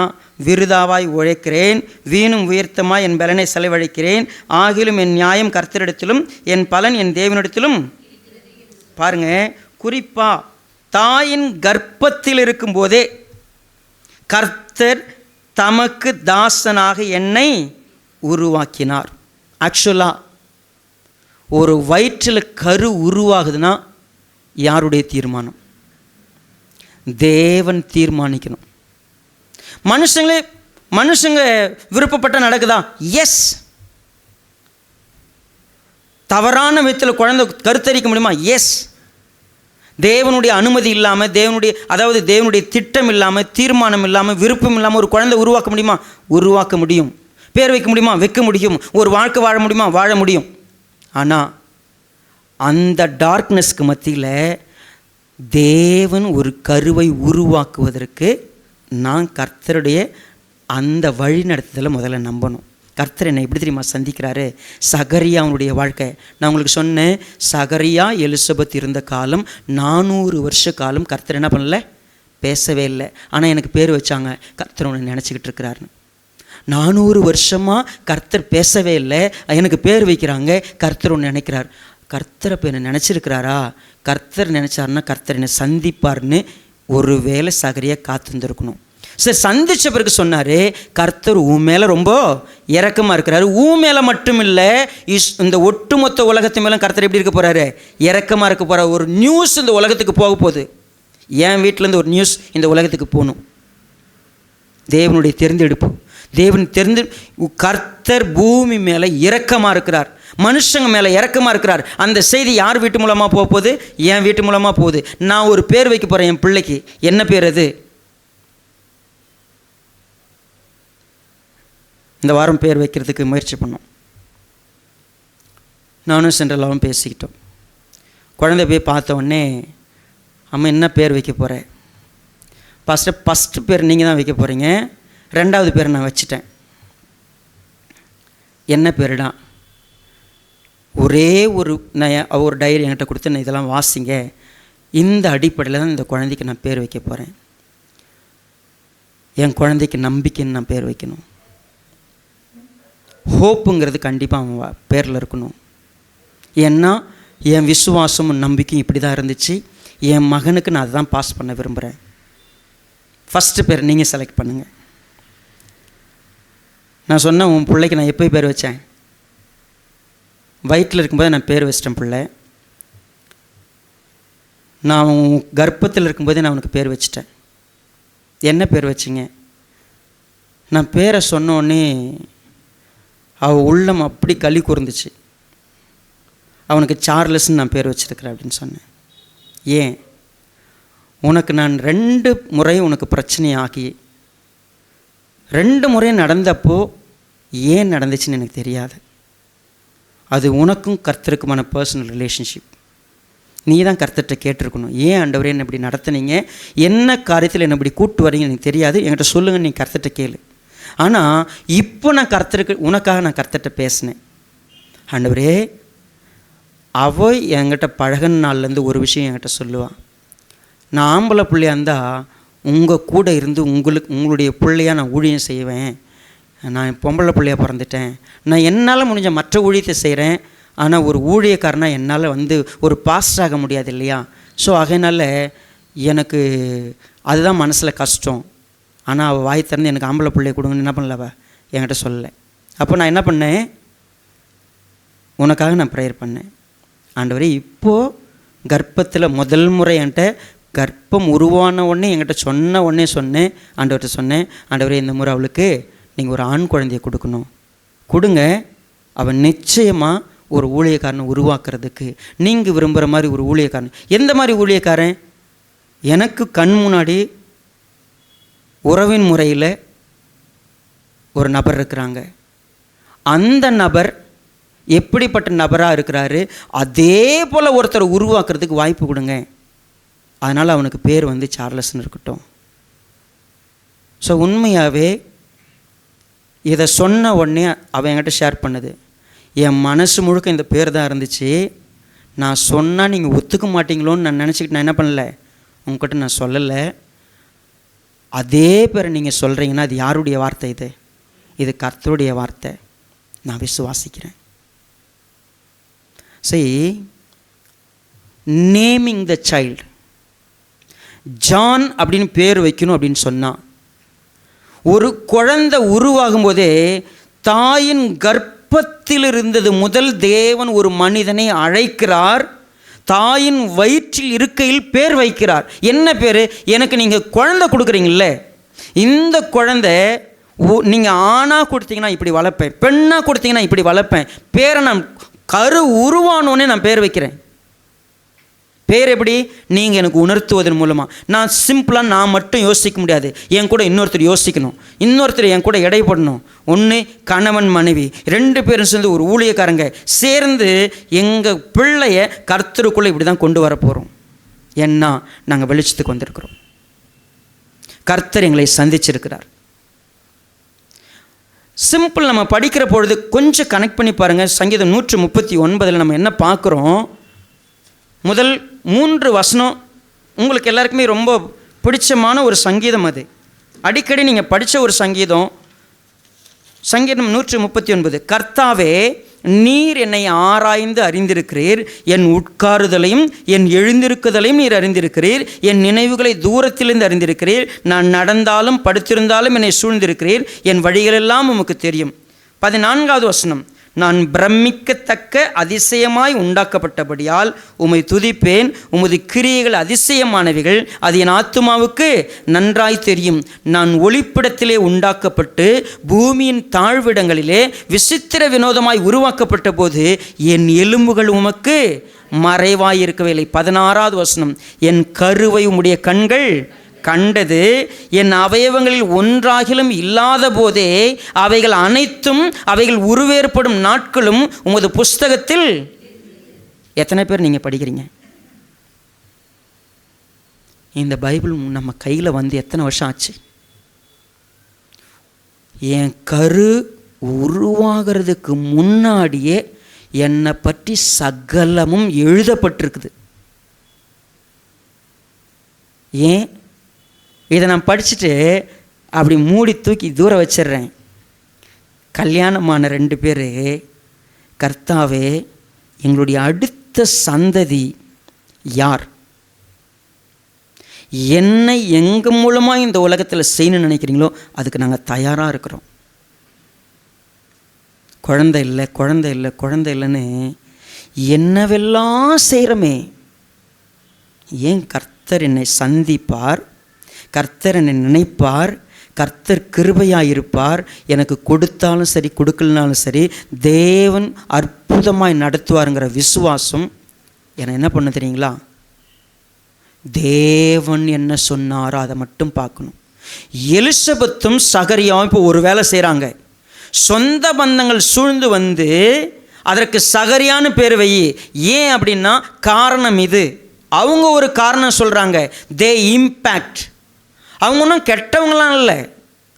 விருதாவாய் உழைக்கிறேன், வீணும் உயர்த்தமாய் என் பலனை செலவழிக்கிறேன், ஆகிலும் என் நியாயம் கர்த்தரிடத்திலும் என் பலன் என் தேவனிடத்திலும். பாருங்க, குறிப்பா தாயின் கர்ப்பத்தில் இருக்கும்போதே கர்த்தர் தமக்கு தாசனாக என்னை உருவாக்கினார். ஆக்சுவலாக ஒரு வயிற்றில் கரு உருவாகுதுன்னா யாருடைய தீர்மானம்? தேவன் தீர்மானிக்கணும். மனுஷங்க விருப்பப்பட்ட நடக்குதா? எஸ். தவறான விதத்தில் குழந்தை கருத்தரிக்க முடியுமா? எஸ். தேவனுடைய அனுமதி இல்லாமல், தேவனுடைய திட்டம் இல்லாமல், தீர்மானம் இல்லாமல், விருப்பம் இல்லாமல் ஒரு குழந்தை உருவாக்க முடியுமா? உருவாக்க முடியும். பேர் வைக்க முடியுமா? வைக்க முடியும். ஒரு வாழ்க்கை வாழ முடியுமா? வாழ முடியும். ஆனால் அந்த டார்க்னஸ்க்கு மத்தியில் தேவன் ஒரு கருவை உருவாக்குவதற்கு நான் கர்த்தருடைய அந்த வழி நடத்துதலை முதல்ல நம்பணும். கர்த்தர் என்னை எப்படி தெரியுமா சந்திக்கிறாரு? சகரியாவுடைய வாழ்க்கை நான் உங்களுக்கு சொன்னேன். சகரியா எலிசபெத் இருந்த காலம் 400 வருஷ காலம் கர்த்தர் என்ன பண்ணல? பேசவே இல்லை. ஆனால் எனக்கு பேர் வச்சாங்க, கர்த்தர் ஒன்று நினச்சிக்கிட்டு இருக்கிறாருன்னு. 400 வருஷமாக கர்த்தர் பேசவே இல்லை, எனக்கு பேர் வைக்கிறாங்க, கர்த்தர் ஒன்று நினைக்கிறார். கர்த்தரை இப்போ என்னை நினச்சிருக்கிறாரா? கர்த்தர் நினச்சாருன்னா கர்த்தர் என்னை சந்திப்பார்னு ஒருவேளை சகரியா காத்திருந்துருக்கணும். சரி, சந்தித்த பிறகு சொன்னார், கர்த்தர் உன் மேலே ரொம்ப இரக்கமாக இருக்கிறாரு. உன் மேலே மட்டும் இல்லை, இந்த ஒட்டுமொத்த உலகத்து மேலே கர்த்தர் எப்படி இருக்க போகிறாரு? இரக்கமாக இருக்க போகிறார். ஒரு நியூஸ் இந்த உலகத்துக்கு போக போகுது. என் வீட்டிலேருந்து ஒரு நியூஸ் இந்த உலகத்துக்கு போகணும். தேவனுடைய தெரிந்தெடுப்பு. கர்த்தர் பூமி மேலே இரக்கமாக இருக்கிறார், மனுஷங்க மேலே இரக்கமாக இருக்கிறார். அந்த செய்தி யார் வீட்டு மூலமாக போக போகுது? என் வீட்டு மூலமாக போகுது. நான் ஒரு பேர் வைக்க போகிறேன் என் பிள்ளைக்கு. என்ன பேர் அது? இந்த வாரம் பேர் வைக்கிறதுக்கு முயற்சி பண்ணோம். நானும் சென்ட்ரலாகவும் பேசிக்கிட்டோம். குழந்தை போய் பார்த்த உடனே, அம்மா என்ன பேர் வைக்க போகிறேன்? ஃபஸ்ட்டு பேர் நீங்கள் தான் வைக்க போகிறீங்க, 2வது பேரை நான் வச்சுட்டேன். என்ன பேருடா? ஒரே ஒரு டைரி என்கிட்ட கொடுத்து, நான் இதெல்லாம் வாசிங்க, இந்த அடிப்படையில் தான் இந்த குழந்தைக்கு நான் பேர் வைக்க போகிறேன். என் குழந்தைக்கு நம்பிக்கைன்னு நான் பேர் வைக்கணும். ஹோப்புங்கிறது கண்டிப்பாக அவன் பேரில் இருக்கணும். ஏன்னா என் விசுவாசமும் நம்பிக்கையும் இப்படி தான் இருந்துச்சு. என் மகனுக்கு நான் அதை தான் பாஸ் பண்ண விரும்புகிறேன். ஃபஸ்ட்டு பேர் நீங்கள் செலக்ட் பண்ணுங்கள். நான் சொன்னேன், உன் பிள்ளைக்கு நான் எப்போ பேர் வச்சேன்? வயிற்றில் இருக்கும்போது நான் பேர் வச்சிட்டேன். பிள்ளை நான் கர்ப்பத்தில் இருக்கும்போதே நான் அவனுக்கு பேர் வச்சிட்டேன். என்ன பேர் வச்சிங்க? நான் பேரை சொன்னோடனே அவள் உள்ளம் அப்படி களி கூர்ந்துச்சு. அவனுக்கு சார்லஸ்ன்னு நான் பேர் வச்சிருக்கிறேன் அப்படின்னு சொன்னேன். ஏன்? உனக்கு நான் 2 முறை உனக்கு பிரச்சனையாகி 2 முறை நடந்தப்போ ஏன் நடந்துச்சுன்னு எனக்கு தெரியாது. அது உனக்கும் கர்த்தருக்குமான பர்சனல் ரிலேஷன்ஷிப். நீ தான் கர்த்தர்கிட்ட கேட்டிருக்கணும், ஏன் ஆண்டவரே என்ன இப்படி நடத்துனீங்க, என்ன காரியத்தில் என்ன இப்படி கூப்பிட்டு வரீங்கன்னு எனக்கு தெரியாது, என்கிட்ட சொல்லுங்கள், நீ கர்த்தர்கிட்ட கேளு. ஆனால் இப்போ நான் உனக்காக நான் கர்த்தர்கிட்ட பேசினேன். ஆண்டவரே, அவள் என்கிட்ட பழகின நாள்லேருந்து ஒரு விஷயம் என்கிட்ட சொல்லுவான். நான் ஆம்பளை பிள்ளையாக இருந்தால் உங்கள் கூட இருந்து உங்களுடைய பிள்ளையாக நான் ஊழியம் செய்வேன். நான் பொம்பளை பிள்ளையாக பிறந்துட்டேன், நான் என்னால் முடிஞ்ச மற்ற ஊழியத்தை செய்கிறேன். ஆனால் ஒரு ஊழியக்காரனாக என்னால் ஒரு பாஸ்டர் ஆக முடியாது இல்லையா? ஸோ அதனால் எனக்கு அதுதான் மனசில் கஷ்டம். ஆனால் அவள் வாய் திறந்து எனக்கு ஆம்பளை பிள்ளைய கொடுங்கன்னு என்ன பண்ணல, அவள் என்கிட்ட சொல்லலை. அப்போ நான் என்ன பண்ணேன், உனக்காக நான் ப்ரேயர் பண்ணேன். ஆண்டவரே, இப்போது கர்ப்பத்தில் முதல் முறை என்கிட்ட கர்ப்பம் உருவான உடனே என்கிட்ட சொன்ன உடனே சொன்னேன், ஆண்டவர்கிட்ட சொன்னேன், ஆண்டவரே இந்த முறை அவளுக்கு நீங்கள் ஒரு ஆண் குழந்தையை கொடுங்க, அவன் நிச்சயமாக ஒரு ஊழியக்காரனை உருவாக்குறதுக்கு நீங்கள் விரும்புகிற மாதிரி ஒரு ஊழியக்காரன். எந்த மாதிரி ஊழியக்காரன்? எனக்கு கண் முன்னாடி உறவின் முறையில் ஒரு நபர் இருக்கிறாங்க. அந்த நபர் எப்படிப்பட்ட நபராக இருக்கிறாரு, அதே போல் ஒருத்தரை உருவாக்குறதுக்கு வாய்ப்பு கொடுங்க. அதனால் அவனுக்கு பேர் வந்து சார்லஸ்ன்னு இருக்கட்டும். ஸோ உண்மையாகவே இதை சொன்ன உடனே அவன் என்கிட்ட ஷேர் பண்ணுது, என் மனசு முழுக்க இந்த பேர் தான் இருந்துச்சு. நான் சொன்னால் நீங்கள் ஒத்துக்க மாட்டீங்களோன்னு நான் நினச்சிக்கிட்டு நான் என்ன பண்ணலை, உங்ககிட்ட நான் சொல்லலை. அதே பேரை நீங்கள் சொல்கிறீங்கன்னா அது யாருடைய வார்த்தை? இது கர்த்தருடைய வார்த்தை. நான் விசுவாசிக்கிறேன். See, naming the child, John அப்படின்னு பேர் வைக்கணும் அப்படின்னு சொன்னான். ஒரு குழந்தை உருவாகும் போதே தாயின் கர்ப்பத்தில் இருந்தது முதல் தேவன் ஒரு மனிதனை அழைக்கிறார். தாயின் வயிற்றில் இருக்கையில் பேர் வைக்கிறார். என்ன பேர்? எனக்கு நீங்கள் குழந்தை கொடுக்குறீங்களே, இந்த குழந்தை நீங்கள் ஆணாக கொடுத்தீங்கன்னா இப்படி வளர்ப்பேன், பெண்ணாக கொடுத்தீங்கன்னா இப்படி வளர்ப்பேன். பேரை நான் கரு உருவானோன்னே நான் பேர் வைக்கிறேன். பேர் எப்படி? நீங்கள் எனக்கு உணர்த்துவதன் மூலமாக. நான் சிம்பிளாக நான் மட்டும் யோசிக்க முடியாது, என் கூட இன்னொருத்தர் யோசிக்கணும், இன்னொருத்தர் என் கூட எடைப்படணும். ஒன்று கணவன் மனைவி 2 பேரும் சேர்ந்து ஒரு ஊழியக்காரங்க சேர்ந்து எங்கள் பிள்ளைய கர்த்தருக்குள்ளே இப்படி தான் கொண்டு வர போகிறோம். ஏன்னா நாங்கள் வெளிச்சத்துக்கு வந்திருக்கிறோம். கர்த்தர் எங்களை சந்திச்சிருக்கிறார். சிம்பிள். நம்ம படிக்கிற பொழுது கொஞ்சம் கனெக்ட் பண்ணி பாருங்கள். சங்கீதம் 139 நம்ம என்ன பார்க்குறோம்? முதல் 3 வசனம் உங்களுக்கு எல்லாருக்குமே ரொம்ப பிடிச்சமான ஒரு சங்கீதம். அது அடிக்கடி நீங்கள் படித்த ஒரு சங்கீதம். சங்கீதம் 139. கர்த்தாவே, நீர் என்னை ஆராய்ந்து அறிந்திருக்கிறீர், என் உட்காருதலையும் என் எழுந்திருக்குதலையும் நீர் அறிந்திருக்கிறீர், என் நினைவுகளை தூரத்திலிருந்து அறிந்திருக்கிறீர், நான் நடந்தாலும் படுத்திருந்தாலும் என்னை சூழ்ந்திருக்கிறீர், என் வழிகளெல்லாம் உமக்கு தெரியும். 14வது வசனம். நான் பிரமிக்கத்தக்க அதிசயமாய் உண்டாக்கப்பட்டபடியால் உம்மை துதிப்பேன், உமது கிரியைகள் அதிசயமானவைகள், அது என் ஆத்துமாவுக்கு நன்றாய் தெரியும். நான் ஒளிப்பிடத்திலே உண்டாக்கப்பட்டு பூமியின் தாழ்விடங்களிலே விசித்திர வினோதமாய் உருவாக்கப்பட்ட போது என் எலும்புகள் உமக்கு மறைவாயிருக்கவில்லை. 16வது வசனம். என் கருவை உம்முடைய கண்கள் கண்டது, என் அவயவங்களில் ஒன்றாகிலும் இல்லாத போதே அவைகள் அனைத்தும் அவைகள் உருவேற்படும் நாட்களும் உமது புஸ்தகத்தில். எத்தனை பேர் நீங்கள் படிக்கிறீங்க? இந்த பைபிள் நம்ம கையில் வந்து எத்தனை வருஷம் ஆச்சு? என் கரு உருவாகிறதுக்கு முன்னாடியே என்னை பற்றி சகலமும் எழுதப்பட்டிருக்குது. ஏன் இதை நான் படிச்சுட்டு அப்படி மூடி தூக்கி தூரம் வச்சிடுறேன். கல்யாணமான 2 பேர், கர்த்தாவே எங்களுடைய அடுத்த சந்ததி யார், என்னை எங்கள் மூலமாக இந்த உலகத்தில் செய்யணும்னு நினைக்கிறீங்களோ அதுக்கு நாங்கள் தயாராக இருக்கிறோம். குழந்தை இல்லை குழந்தை இல்லை குழந்தை இல்லைன்னு என்னவெல்லாம் செய்கிறோமே. ஏன்? கர்த்தர் என்னை சந்திப்பார், கர்த்தர் என்னை நினைப்பார், கர்த்தர் கிருபையாக இருப்பார். எனக்கு கொடுத்தாலும் சரி கொடுக்கலனாலும் சரி தேவன் அற்புதமாய் நடத்துவாருங்கிற விசுவாசம் என்னை என்ன பண்ண தெரியுங்களா? தேவன் என்ன சொன்னாரோ அதை மட்டும் பார்க்கணும். எலிசபெத்தும் சகரியாவும் இப்போ ஒரு வேலை செய்கிறாங்க. சொந்த பந்தங்கள் சூழ்ந்து வந்து அதற்கு சகரியான்னு பேர் வை. ஏன் அப்படின்னா காரணம் இது. அவங்க ஒரு காரணம் சொல்கிறாங்க. தே இம்பேக்ட். அவங்க ஒன்றும் கெட்டவங்களாம் இல்லை.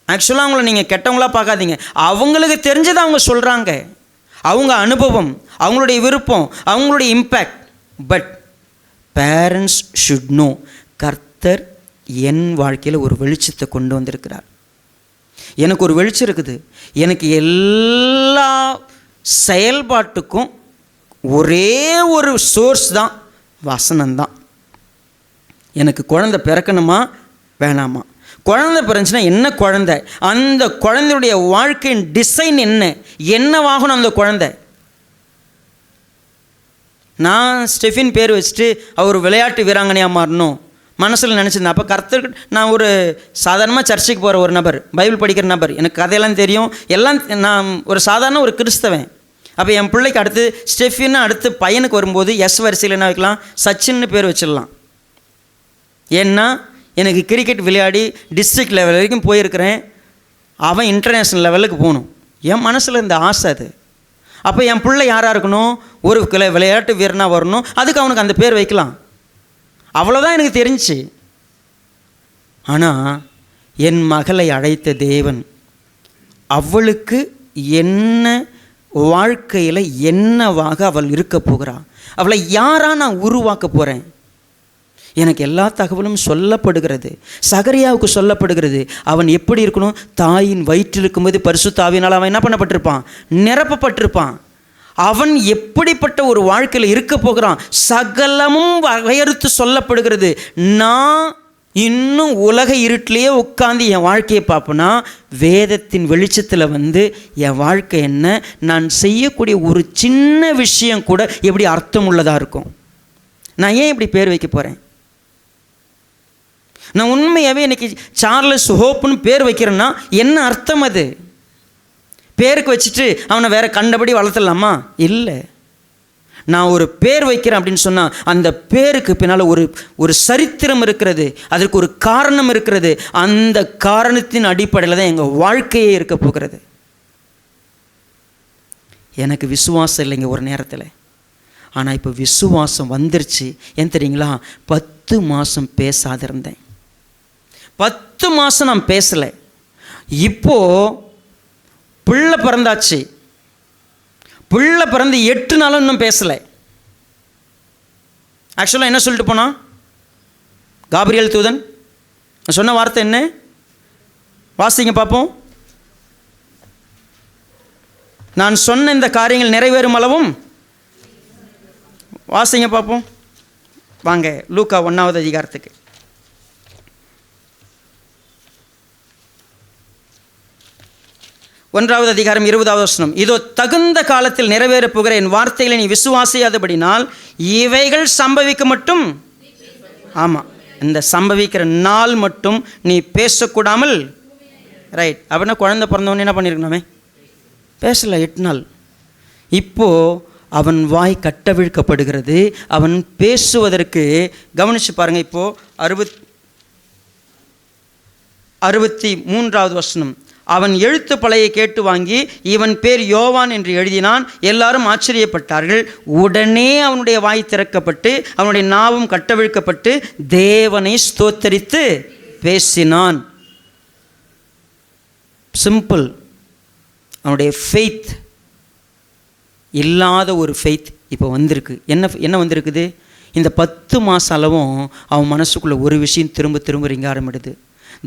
ஆக்சுவலாக அவங்கள நீங்கள் கெட்டவங்களாக பார்க்காதீங்க. அவங்களுக்கு தெரிஞ்சதை அவங்க சொல்கிறாங்க. அவங்க அனுபவம், அவங்களுடைய விருப்பம், அவங்களுடைய impact. But parents should know, கர்த்தர் என் வாழ்க்கையில் ஒரு வெளிச்சத்தை கொண்டு வந்திருக்கிறார். எனக்கு ஒரு வெளிச்சம் இருக்குது. எனக்கு எல்லா செயல்பாட்டுக்கும் ஒரே ஒரு சோர்ஸ் தான், வசனம்தான். எனக்கு குழந்தை பிறக்கணுமா வேணாமா, குழந்தை பிறந்துச்சுன்னா என்ன குழந்தை, அந்த குழந்தையுடைய வாழ்க்கையின் டிசைன் என்னவாகணும் அந்த குழந்தை. நான் ஸ்டெஃபின் பேர் வச்சுட்டு அவர் விளையாட்டு வீராங்கனையாக மாறணும் மனசில் நினச்சிருந்தேன். அப்போ கர்த்தர், நான் ஒரு சாதாரணமாக சர்ச்சுக்கு போகிற ஒரு நபர், பைபிள் படிக்கிற நபர், எனக்கு கதையெல்லாம் தெரியும், எல்லாம் நான் ஒரு சாதாரண ஒரு கிறிஸ்தவன். அப்போ என் பிள்ளைக்கு அடுத்து ஸ்டெஃபின்னு அடுத்து பையனுக்கு வரும்போது எஸ் வரிசையில் என்ன வைக்கலாம், சச்சின்னு பேர் வச்சிடலாம். ஏன்னா எனக்கு கிரிக்கெட் விளையாடி டிஸ்ட்ரிக்ட் லெவல் வரைக்கும் போயிருக்கிறேன், அவன் இன்டர்நேஷ்னல் லெவலுக்கு போகணும், என் மனசில் இந்த ஆசை அது. அப்போ என் பிள்ளை யாராக இருக்கணும், ஒரு விளையாட்டு வீரனாக வரணும், அதுக்கு அவனுக்கு அந்த பேர் வைக்கலாம். அவ்வளோதான் எனக்கு தெரிஞ்சிச்சு. ஆனால் என் மகளை அழைத்த தேவன் அவளுக்கு என்ன வாழ்க்கையில் என்னவாக அவள் இருக்க போகிறாள், அவளை யாராக நான் உருவாக்க போகிறேன், எனக்கு எல்லா தகவலும் சொல்லப்படுகிறது. சகரியாவுக்கு சொல்லப்படுகிறது, அவன் எப்படி இருக்கணும், தாயின் வயிற்றில் இருக்கும்போது பரிசுத்த ஆவியினால் அவன் என்ன பண்ணப்பட்டிருப்பான், நிரப்பப்பட்டிருப்பான். அவன் எப்படிப்பட்ட ஒரு வாழ்க்கையில் இருக்க போகிறான், சகலமும் வகையறுத்து சொல்லப்படுகிறது. நான் இன்னும் உலக இருட்டிலேயே உட்காந்து என் வாழ்க்கையை பார்ப்பேன்னா, வேதத்தின் வெளிச்சத்தில் என் வாழ்க்கை என்ன, நான் செய்யக்கூடிய ஒரு சின்ன விஷயம் கூட எப்படி அர்த்தம் உள்ளதாக இருக்கும். நான் ஏன் இப்படி பேர் வைக்க போகிறேன், நான் உண்மையாகவே இன்றைக்கி சார்லஸ் ஹோப்புன்னு பேர் வைக்கிறேன்னா என்ன அர்த்தம், அது பேருக்கு வச்சுட்டு அவனை வேறு கண்டபடி வளர்த்துடலாமா, இல்லை. நான் ஒரு பேர் வைக்கிறேன் அப்படின்னு சொன்னால் அந்த பேருக்கு பின்னால் ஒரு சரித்திரம் இருக்கிறது, அதற்கு ஒரு காரணம் இருக்கிறது. அந்த காரணத்தின் அடிப்படையில் தான் எங்கள் வாழ்க்கையே இருக்க போகிறது. எனக்கு விசுவாசம் இல்லைங்க ஒரு நேரத்தில், ஆனால் இப்போ விசுவாசம் வந்துருச்சு. ஏன் தெரியுங்களா, 10 மாதம் பேசாத இருந்தேன், 10 மாதம் நான் பேசலை. இப்போது பிள்ளை பிறந்தாச்சு, பிள்ளை பிறந்து 8 நாளும் இன்னும் பேசலை. ஆக்சுவலாக என்ன சொல்லிட்டு போனான் காபிரியல் தூதன், சொன்ன வார்த்தை என்ன, வாசிங்க பார்ப்போம். நான் சொன்ன இந்த காரியங்கள் நிறைவேறும் அளவும், வாசிங்க பார்ப்போம். வாங்க லூக்கா 1வது அதிகாரத்துக்கு. 1வது அதிகாரம் 20வது வசனம். இதோ தகுந்த காலத்தில் நிறைவேறப் போகிற என் வார்த்தைகளை நீ விசுவாசியாதபடினால் இவைகள் சம்பவிக்க மட்டும், ஆமாம், இந்த சம்பவிக்கிற நாள் மட்டும் நீ பேசக்கூடாமல், ரைட். அப்படின்னா குழந்தை பிறந்தவொன்னே என்ன பண்ணியிருக்கணுமே, பேசலை 8 நாள். இப்போது அவன் வாய் கட்டவிழ்க்கப்படுகிறது, அவன் பேசுவதற்கு, கவனித்து பாருங்கள். இப்போது 63வது வசனம். அவன் எழுத்து பலையை கேட்டு வாங்கி இவன் பேர் யோவான் என்று எழுதினான். எல்லாரும் ஆச்சரியப்பட்டார்கள். உடனே அவனுடைய வாய் திறக்கப்பட்டு அவனுடைய நாவும் கட்டவிழ்க்கப்பட்டு தேவனை ஸ்தோத்தரித்து பேசினான். சிம்பிள். அவனுடைய ஃபெய்த் இல்லாத ஒரு ஃபெய்த் இப்போ வந்திருக்கு. என்ன வந்திருக்குது, இந்த 10 மாதம் அளவும் அவன் மனசுக்குள்ளே ஒரு விஷயம் திரும்ப திரும்ப ரிங்க ஆரம்பிடுது.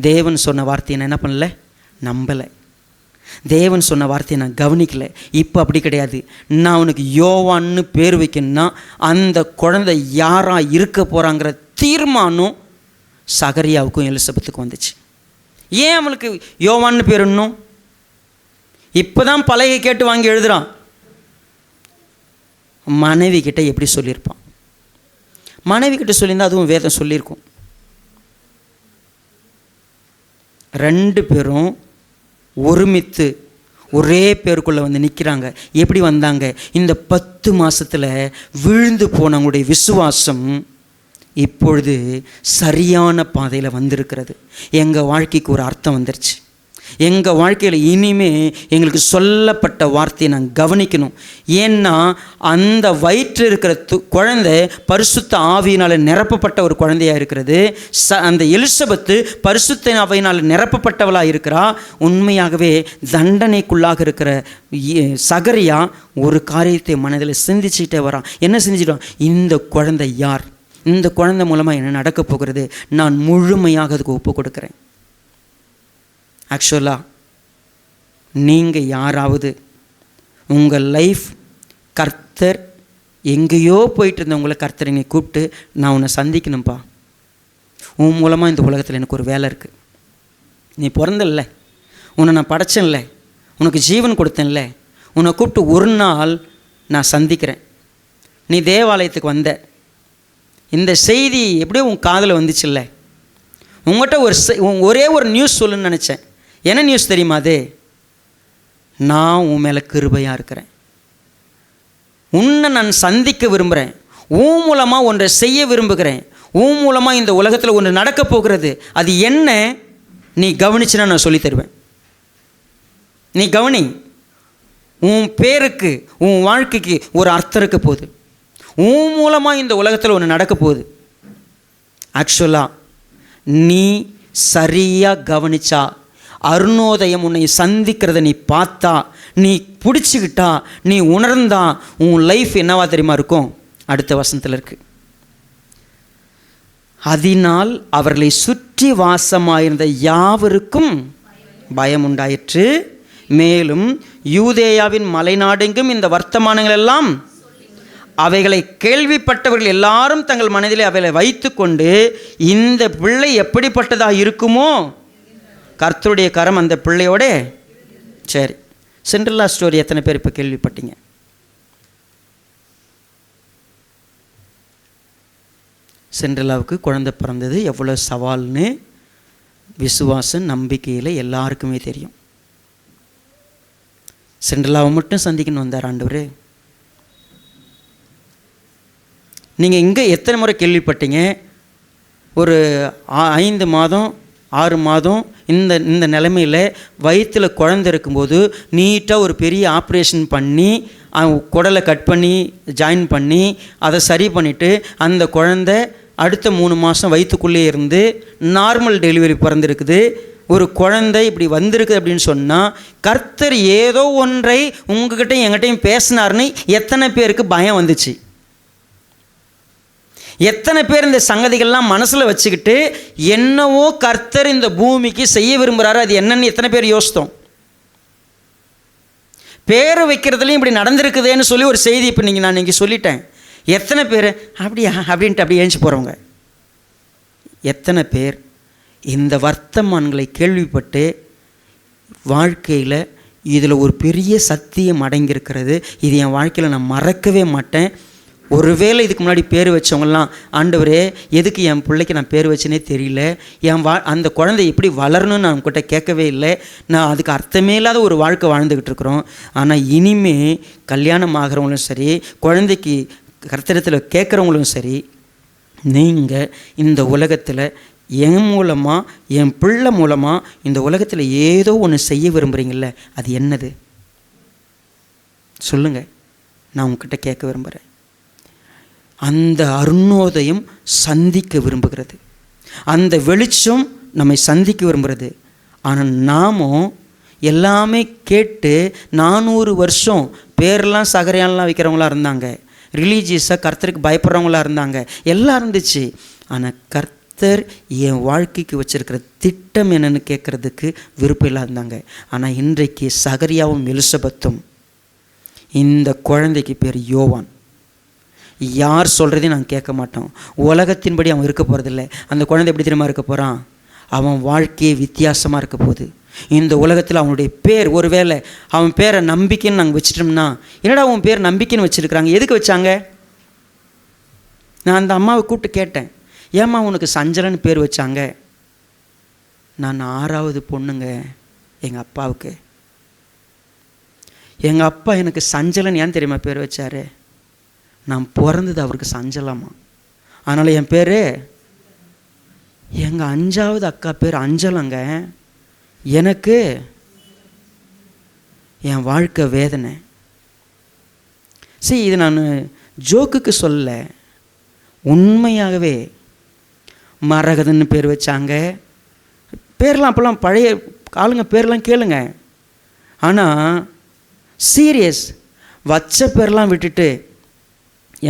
தேவன் சொன்ன வார்த்தையை நான் என்ன பண்ணல, நம்பலை. தேவன் சொன்ன வார்த்தையை நான் கவனிக்கலை. இப்போ அப்படி கிடையாது. நான் அவனுக்கு யோவான்னு பேர் வைக்கணும்னா அந்த குழந்தை யாராக இருக்க போகிறாங்கிற தீர்மானம் சகரியாவுக்கும் எலிசபெத்துக்கும் வந்துச்சு. ஏன் அவனுக்கு யோவான்னு பேர் இன்னும் இப்போ தான் பலகை கேட்டு வாங்கி எழுதுகிறான். மனைவி கிட்ட எப்படி சொல்லியிருப்பான், மனைவி கிட்ட சொல்லியிருந்தால் அதுவும் வேதம் சொல்லியிருக்கும். 2 பேரும் ஒருமித்து ஒரே பேருக்குள்ளே நிற்கிறாங்க. எப்படி வந்தாங்க, இந்த 10 மாதத்தில் விழுந்து போனவங்களுடைய விசுவாசம் இப்பொழுது சரியான பாதையில் வந்திருக்கிறது. எங்கள் வாழ்க்கைக்கு ஒரு அர்த்தம் வந்துருச்சு. எங்கள் வாழ்க்கையில் இனிமே எங்களுக்கு சொல்லப்பட்ட வார்த்தையை நாங்கள் கவனிக்கணும். ஏன்னா அந்த வயிற்றில் இருக்கிற குழந்தை பரிசுத்த ஆவியினால் நிரப்பப்பட்ட ஒரு குழந்தையாக இருக்கிறது. அந்த எலிசபெத்து பரிசுத்த ஆவியினால் நிரப்பப்பட்டவளாக இருக்கிறா. உண்மையாகவே தண்டனைக்குள்ளாக இருக்கிற சகரியா ஒரு காரியத்தை மனதில் சிந்திச்சுட்டே வரான். என்ன சிந்திச்சிட்டான், இந்த குழந்தை யார், இந்த குழந்தை மூலமாக என்ன நடக்க போகிறது, நான் முழுமையாக அதுக்கு ஒப்பு கொடுக்குறேன். ஆக்சுவலாக நீங்கள் யாராவது உங்கள் லைஃப் கர்த்தர் எங்கேயோ போயிட்டு இருந்தவங்களை கர்த்தர் என்னை கூப்பிட்டு நான் உன்னை சந்திக்கணும்ப்பா, உன் மூலமாக இந்த உலகத்தில் எனக்கு ஒரு வேலை இருக்குது, நீ பிறந்தல்ல, உன்னை நான் படைச்சேன்ல, உனக்கு ஜீவன் கொடுத்தேன்ல, உன்னை கூப்பிட்டு ஒரு நாள் நான் சந்திக்கிறேன். நீ தேவாலயத்துக்கு வந்த, இந்த செய்தி எப்படியோ உன் காதில் வந்துச்சுல்ல, உங்கள்கிட்ட ஒரே ஒரு நியூஸ் சொல்லுன்னு நினச்சேன். என்ன நியூஸ் தெரியுமா? அது நான் உன் மேலே கிருபையாக இருக்கிறேன், உன்னை நான் சந்திக்க விரும்புகிறேன், உன் மூலமாக ஒன்றை செய்ய விரும்புகிறேன், உன் மூலமாக இந்த உலகத்தில் ஒன்று நடக்க போகிறது. அது என்ன நீ கவனிச்சுன்னா நான் சொல்லி தருவேன். நீ கவனி. உன் பேருக்கு, உன் வாழ்க்கைக்கு ஒரு அர்த்தம் இருக்க போகுது. உன் மூலமாக இந்த உலகத்தில் ஒன்று நடக்க போகுது. ஆக்சுவலாக நீ சரியாக கவனிச்சா, அருணோதயம் உன்னை சந்திக்கிறத நீ பார்த்தா, நீ பிடிச்சிக்கிட்டா, நீ உணர்ந்தா, உன் லைஃப் என்னவா தெரியுமா இருக்கும்? அடுத்த வசனத்தில் இருக்கு, அதனால் அவர்களை சுற்றி வாசமாயிருந்த யாவருக்கும் பயம் உண்டாயிற்று. மேலும் யூதேயாவின் மலைநாடெங்கும் இந்த வர்த்தமானங்கள் எல்லாம் அவைகளை கேள்விப்பட்டவர்கள் எல்லாரும் தங்கள் மனதிலே அவைகளை வைத்து கொண்டு, இந்த பிள்ளை எப்படிப்பட்டதாக இருக்குமோ, கர்த்தருடைய கரம் அந்த பிள்ளையோட. சரி, சிண்ட்ரெல்லா ஸ்டோரி எத்தனை பேர் இப்போ கேள்விப்பட்டீங்க? சிண்ட்ரெல்லாவுக்கு குழந்தை பிறந்தது எவ்வளோ சவால்னு விசுவாசம் நம்பிக்கையில் எல்லாருக்குமே தெரியும். சிண்ட்ரெல்லாவை மட்டும் சந்திக்கணும் வந்தார் ஆண்டவர். நீங்கள் இங்கே எத்தனை முறை கேள்விப்பட்டீங்க? ஒரு 5 மாதம் 6 மாதம் இந்த நிலைமையில் வயிற்றில் குழந்தை இருக்கும்போது நீட்டாக ஒரு பெரிய ஆப்ரேஷன் பண்ணி குடலை கட் பண்ணி ஜாயின் பண்ணி அதை சரி பண்ணிவிட்டு அந்த குழந்தை அடுத்த 3 மாதம் வயிற்றுக்குள்ளே இருந்து நார்மல் டெலிவரி பிறந்திருக்குது. ஒரு குழந்தை இப்படி வந்திருக்குது அப்படின்னு சொன்னால், கர்த்தர் ஏதோ ஒன்றை உங்ககிட்டையும் எங்கிட்டையும் பேசினார்னு எத்தனை பேருக்கு பயம் வந்துச்சு? எத்தனை பேர் இந்த சங்கதிகள்லாம் மனசில் வச்சுக்கிட்டு என்னவோ கர்த்தர் இந்த பூமிக்கு செய்ய விரும்புகிறாரு, அது என்னன்னு எத்தனை பேர் யோசித்தோம்? பேர் வைக்கிறதுலையும் இப்படி நடந்திருக்குதுன்னு சொல்லி ஒரு செய்தி இப்போ நான் இன்றைக்கி சொல்லிட்டேன். எத்தனை பேர் அப்படியா அப்படின்ட்டு அப்படி ஏஞ்சி போகிறவங்க? எத்தனை பேர் இந்த வர்த்தமான்களை கேள்விப்பட்டு வாழ்க்கையில் இதில் ஒரு பெரிய சத்தியம் அடங்கியிருக்கிறது, இது என் வாழ்க்கையில் நான் மறக்கவே மாட்டேன். ஒருவேளை இதுக்கு முன்னாடி பேர் வச்சவங்கலாம், ஆண்டவரே எதுக்கு என் பிள்ளைக்கு நான் பேர் வச்சேனே தெரியல, அந்த குழந்தை எப்படி வளரணும்னு நான் உங்ககிட்ட கேட்கவே இல்லை, நான் அதுக்கு அர்த்தமே இல்லாத ஒரு வாழ்க்கை வாழ்ந்துக்கிட்டு இருக்கிறோம். ஆனால் இனிமே கல்யாணம் ஆகிறவங்களும் சரி, குழந்தைக்கு கர்த்தரத்தில் கேட்குறவங்களும் சரி, நீங்கள் இந்த உலகத்தில் என் மூலமாக, என் பிள்ளை மூலமாக இந்த உலகத்தில் ஏதோ ஒன்று செய்ய விரும்புகிறீங்கள, அது என்னது சொல்லுங்கள், நான் உங்ககிட்ட கேட்க விரும்புகிறேன். அந்த அருணோதயம் சந்திக்க விரும்புகிறது, அந்த வெளிச்சம் நம்மை சந்திக்க விரும்புகிறது. ஆனால் நாமும் எல்லாமே கேட்டு 400 வருஷம் பேரெல்லாம் சகரையானலாம் வைக்கிறவங்களாக இருந்தாங்க, ரிலீஜியஸாக கர்த்தருக்கு பயப்படுறவங்களாக இருந்தாங்க, எல்லாம் இருந்துச்சு. ஆனால் கர்த்தர் என் வாழ்க்கைக்கு வச்சுருக்கிற திட்டம் என்னென்னு கேட்குறதுக்கு விருப்பம் இல்லாத இருந்தாங்க. ஆனால் இன்றைக்கு சகரியாவும் எலிசபெத்தும், இந்த குழந்தைக்கு பேர் யோவான், யார் சொல்கிறதையும் நாங்கள் கேட்க மாட்டோம். உலகத்தின்படி அவன் இருக்க போகிறதில்ல. அந்த குழந்தை எப்படி தெரியுமா இருக்க போகிறான்? அவன் வாழ்க்கையே வித்தியாசமாக இருக்க போகுது. இந்த உலகத்தில் அவனுடைய பேர், ஒருவேளை அவன் பேரை நம்பிக்கைன்னு நாங்கள் வச்சிட்டோம்னா, என்னடா அவன் பேர் நம்பிக்கைன்னு வச்சுருக்குறாங்க, எதுக்கு வச்சாங்க? நான் அந்த அம்மாவை கூப்பிட்டு கேட்டேன், ஏம்மா உனக்கு சஞ்சலன்னு பேர் வச்சாங்க? நான் 6வது பொண்ணுங்க எங்கள் அப்பாவுக்கு. எங்கள் அப்பா எனக்கு சஞ்சலன் ஏன் தெரியுமா பேர் வச்சார்? நான் பிறந்தது அவருக்கு சஞ்சலமா, அதனால் என் பேர், எங்கள் 5வது அக்கா பேர் அஞ்சலங்க. எனக்கு என் வாழ்க்கை வேதனை. சரி, இது நான் ஜோக்குக்கு சொல்ல, உண்மையாகவே மரகதன்னு பேர் வச்சாங்க. பேர்லாம் அப்போல்லாம் பழைய ஆளுங்க பேர்லாம் கேளுங்க. ஆனால் சீரியஸ் வச்ச பேர்லாம் விட்டுட்டு,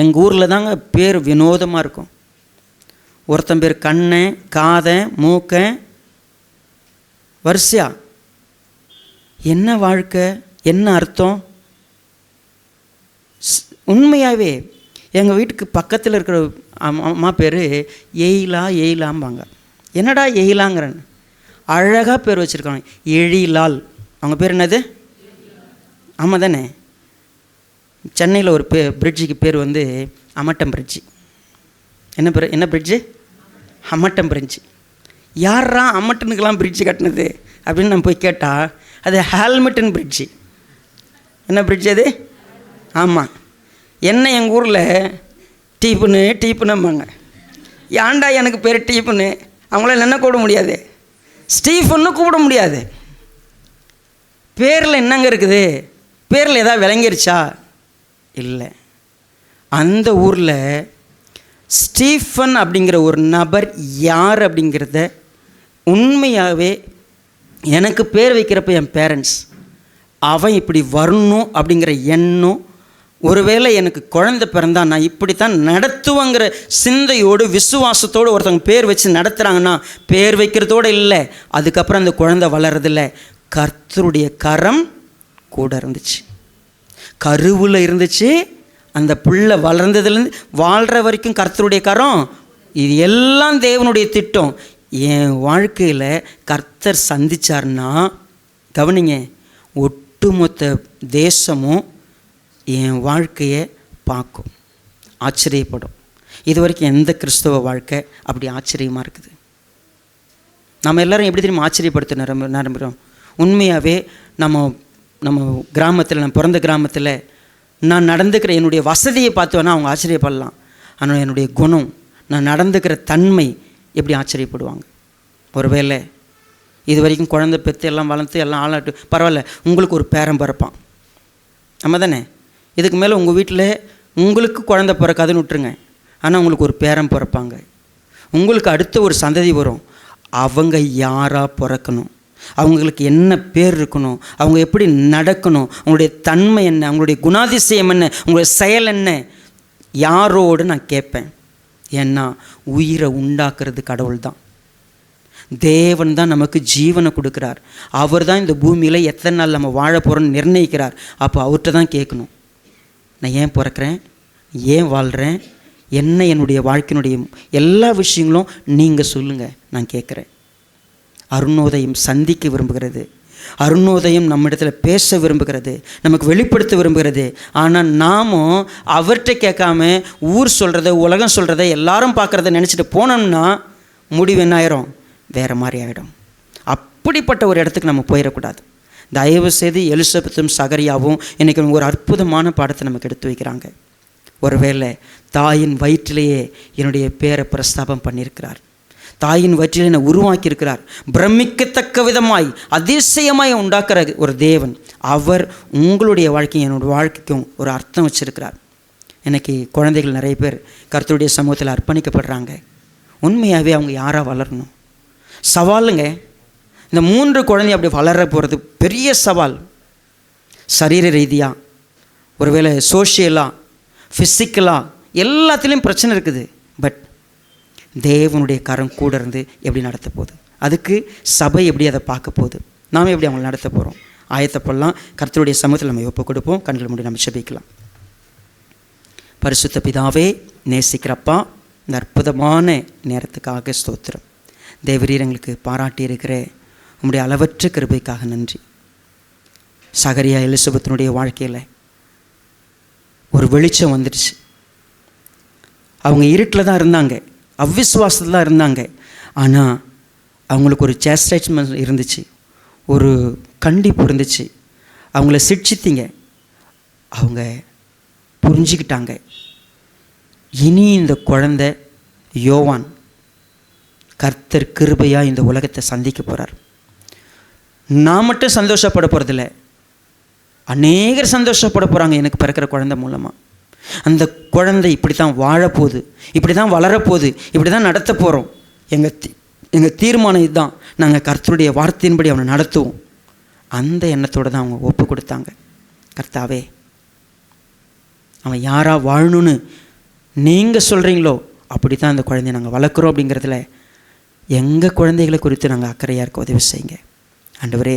எங்கள் ஊரில் தாங்க பேர் வினோதமாக இருக்கும். ஒருத்தன் பேர் கண்ணன், காதன், மூக்கன், வரிசையா. என்ன வாழ்க்கை, என்ன அர்த்தம்? உண்மையாகவே எங்கள் வீட்டுக்கு பக்கத்தில் இருக்கிற அம்மா பேர் எயிலாம்பாங்க. என்னடா எயிலாங்கிறேன்னு, அழகாக பேர் வச்சுருக்காங்க, எழிலால். அவங்க பேர் என்னது? ஆமாம் தானே. சென்னையில் ஒரு பிரிட்ஜுக்கு பேர் வந்து அமட்டம் பிரிட்ஜு. என்ன பிரிட்ஜு? அமட்டம் பிரிட்ஜு. யாரா அமட்டனுக்கெல்லாம் பிரிட்ஜு கட்டினது அப்படின்னு நம்ம போய் கேட்டால் அது ஹால்மிட்டன் பிரிட்ஜு. என்ன பிரிட்ஜ் அது? ஆமாம். என்ன எங்கள் ஊரில் டீப்புன்னும்பாங்க. ஏன்டா எனக்கு பேர் டீப்புன்னு? அவங்களால என்ன கூப்பிட முடியாது, ஸ்டீஃபன்னு கூப்பிட முடியாது. பேரில் என்னங்க இருக்குது? பேரில் ஏதாவது விளங்கிருச்சா? இல்லை. அந்த ஊரில் ஸ்டீஃபன் அப்படிங்கிற ஒரு நபர் யார் அப்படிங்கிறத உண்மையாகவே எனக்கு பேர் வைக்கிறப்ப என் பேரண்ட்ஸ் அவன் இப்படி வரணும் அப்படிங்கிற எண்ணம், ஒருவேளை எனக்கு குழந்தை பிறந்தா நான் இப்படித்தான் நடத்துவேங்கிற சிந்தையோடு விசுவாசத்தோடு ஒருத்தவங்க பேர் வச்சு நடத்துகிறாங்கன்னா, பேர் வைக்கிறதோடு இல்லை, அதுக்கப்புறம் அந்த குழந்தை வளர்றதில்ல, கர்த்தருடைய கரம் கூட இருந்துச்சு, கருவில் இருந்துச்சு. அந்த பிள்ளை வளர்ந்ததுலேருந்து வாழ்கிற வரைக்கும் கர்த்தருடைய கரம். இது எல்லாம் தேவனுடைய திட்டம். என் வாழ்க்கையில் கர்த்தர் சந்திச்சார்னா, கவனிங்க, ஒட்டுமொத்த தேசமும் என் வாழ்க்கையை பார்க்கும், ஆச்சரியப்படும். இது வரைக்கும் எந்த கிறிஸ்தவ வாழ்க்கை அப்படி ஆச்சரியமாக இருக்குது? நம்ம எல்லோரும் எப்படி தெரியுமா ஆச்சரியப்படுத்த நிரம்புகிறோம்? உண்மையாகவே நம்ம கிராமத்தில், நான் பிறந்த கிராமத்தில் நான் நடந்துக்கிற என்னுடைய வசதியை பார்த்துவேன்னா அவங்க ஆச்சரியப்படலாம். ஆனால் என்னுடைய குணம், நான் நடந்துக்கிற தன்மை எப்படி ஆச்சரியப்படுவாங்க? ஒருவேளை இது வரைக்கும் குழந்தை பெற்று எல்லாம் வளர்த்து எல்லாம் ஆளாட்டு பரவாயில்ல, உங்களுக்கு ஒரு பேரன் பிறப்பான், நம்ம தானே. இதுக்கு மேலே உங்கள் வீட்டில் உங்களுக்கு குழந்தை பிறக்காதுன்னு விட்டுருங்க, ஆனால் உங்களுக்கு ஒரு பேரன் பிறப்பாங்க. உங்களுக்கு அடுத்த ஒரு சந்ததி வரும். அவங்க யாராக பிறக்கணும், அவங்களுக்கு என்ன பேர் இருக்கணும், அவங்க எப்படி நடக்கணும், அவங்களுடைய தன்மை என்ன, அவங்களுடைய குணாதிசயம் என்ன, உங்களுடைய செயல் என்ன, யாரோடு நான் கேட்பேன். ஏன்னா உயிரை உண்டாக்குறது கடவுள் தான், தேவன் தான் நமக்கு ஜீவனை கொடுக்குறார். அவர் தான் இந்த பூமியில் எத்தனை நாள் நம்ம வாழ போகிறோன்னு நிர்ணயிக்கிறார். அப்போ அவர்கிட்ட தான் கேட்கணும், நான் ஏன் பிறக்கிறேன், ஏன் வாழ்கிறேன், என்ன என்னுடைய வாழ்க்கையினுடைய எல்லா விஷயங்களும் நீங்கள் சொல்லுங்கள், நான் கேட்குறேன். அருணோதயம் சந்திக்க விரும்புகிறது, அருணோதயம் நம்மிடத்தில் பேச விரும்புகிறது, நமக்கு வெளிப்படுத்த விரும்புகிறது. ஆனால் நாமும் அவர்கிட்ட கேட்காம ஊர் சொல்கிறத, உலகம் சொல்கிறத, எல்லாரும் பார்க்குறத நினச்சிட்டு போனோம்னா முடிவு என்ன ஆயிரும்? வேறு மாதிரி ஆகிடும். அப்படிப்பட்ட ஒரு இடத்துக்கு நம்ம போயிடக்கூடாது. தயவு செய்து எலிசபெத்தும் சகரியாவும் இன்றைக்கி ஒரு அற்புதமான பாடத்தை நமக்கு எடுத்து வைக்கிறாங்க. ஒருவேளை தாயின் வயிற்றிலேயே என்னுடைய பேரை பிரஸ்தாபம் பண்ணியிருக்கிறார், தாயின் வயிற்றில் என்னை உருவாக்கியிருக்கிறார். பிரமிக்கத்தக்க விதமாய் அதிசயமாய் உண்டாக்குற ஒரு தேவன், அவர் உங்களுடைய வாழ்க்கையும் என்னுடைய வாழ்க்கைக்கும் ஒரு அர்த்தம் வச்சுருக்கிறார். இன்றைக்கி குழந்தைகள் நிறைய பேர் கர்த்தருடைய சமூகத்தில் அர்ப்பணிக்கப்படுறாங்க. உண்மையாகவே அவங்க யாராக வளரணும்? சவாலுங்க. இந்த 3 குழந்தை அப்படி வளர போகிறது பெரிய சவால். சரீர ரீதியாக, ஒருவேளை சோஷியலாக, ஃபிசிக்கலாக, எல்லாத்துலேயும் பிரச்சனை இருக்குது. பட் தேவனுடைய கரம் கூட இருந்து எப்படி நடத்த போகுது, அதுக்கு சபை எப்படி அதை பார்க்க போகுது, நாம் எப்படி அவங்களை நடத்த போகிறோம், ஆயத்தப்படலாம். கர்த்தருடைய சமூகத்தில் நம்ம ஒப்பு கொடுப்போம். கண்கள் மூடி நம்ம ஜெபிக்கலாம். பரிசுத்த பிதாவே, நேசிக்கிறப்பா, இந்த அற்புதமான நேரத்துக்காக ஸ்தோத்திரம். தேவரீர் எங்களுக்கு பாராட்டி இருக்கிற உம்முடைய அளவற்ற கிருபைக்காக நன்றி. சகரியா எலிசபெத்தினுடைய வாழ்க்கையில் ஒரு வெளிச்சம் வந்துடுச்சு. அவங்க இருட்டில் தான் இருந்தாங்க, அவ்விசுவாசத்தில் தான் இருந்தாங்க. ஆனால் அவங்களுக்கு ஒரு சேஸ்டைஸ்மெண்ட் இருந்துச்சு, ஒரு கண்டிப்பு இருந்துச்சு. அவங்கள சிட்சித்தீங்க, அவங்க புரிஞ்சுக்கிட்டாங்க. இனி இந்த குழந்தை யோவான் கர்த்தர் கிருபையாக இந்த உலகத்தை சந்திக்க போகிறார். நான் மட்டும் சந்தோஷப்பட போகிறதில்ல, அநேகர் சந்தோஷப்பட போகிறாங்க எனக்கு பிறக்கிற குழந்தை மூலமாக. அந்த குழந்தை இப்படி தான் வாழப்போகுது, இப்படி தான் வளரப்போகுது, இப்படி தான் நடத்த போகிறோம். எங்கள் தீர்மானம் இதுதான், நாங்கள் கர்த்தருடைய வார்த்தையின்படி அவனை நடத்துவோம். அந்த எண்ணத்தோடு தான் அவங்க ஒப்பு கொடுத்தாங்க. கர்த்தாவே, அவன் யாராக வாழணும்னு நீங்கள் சொல்கிறீங்களோ அப்படி தான் அந்த குழந்தைய நாங்கள் வளர்க்குறோம். அப்படிங்கிறதுல எங்கள் குழந்தைகளை குறித்து நாங்கள் அக்கறையாக இருக்க உதவி செய்யுங்க. ஆண்டவரே,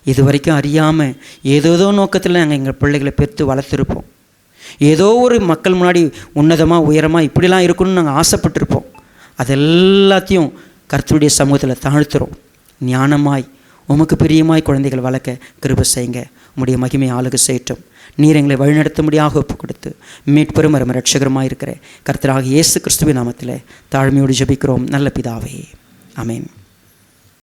இது வரைக்கும் அறியாமல் ஏதோ நோக்கத்தில் நாங்கள் எங்கள் பிள்ளைகளை பெற்று வளர்த்துருப்போம். ஏதோ ஒரு மக்கள் முன்னாடி உன்னதமாக உயரமாக இப்படிலாம் இருக்கணும்னு நாங்கள் ஆசைப்பட்டிருப்போம். அது எல்லாத்தையும் கர்த்தருடைய சமூகத்தில் தாழ்த்துறோம். ஞானமாய் உமக்கு பிரியமாய் குழந்தைகள் வளர்க்க கிருபை செய்யுங்க. உம்முடைய மகிமை ஆளுகை செய்யட்டும். நீர் எங்களை வழிநடத்தும்படியாக ஒப்பு கொடுத்து மீட்பெரும் அருமை ரட்சகருமாய் இருக்கிற கர்த்தராகிய இயேசு கிறிஸ்துவின் நாமத்தில் தாழ்மையோடு ஜெபிக்கிறோம் நல்ல பிதாவே. ஆமென்.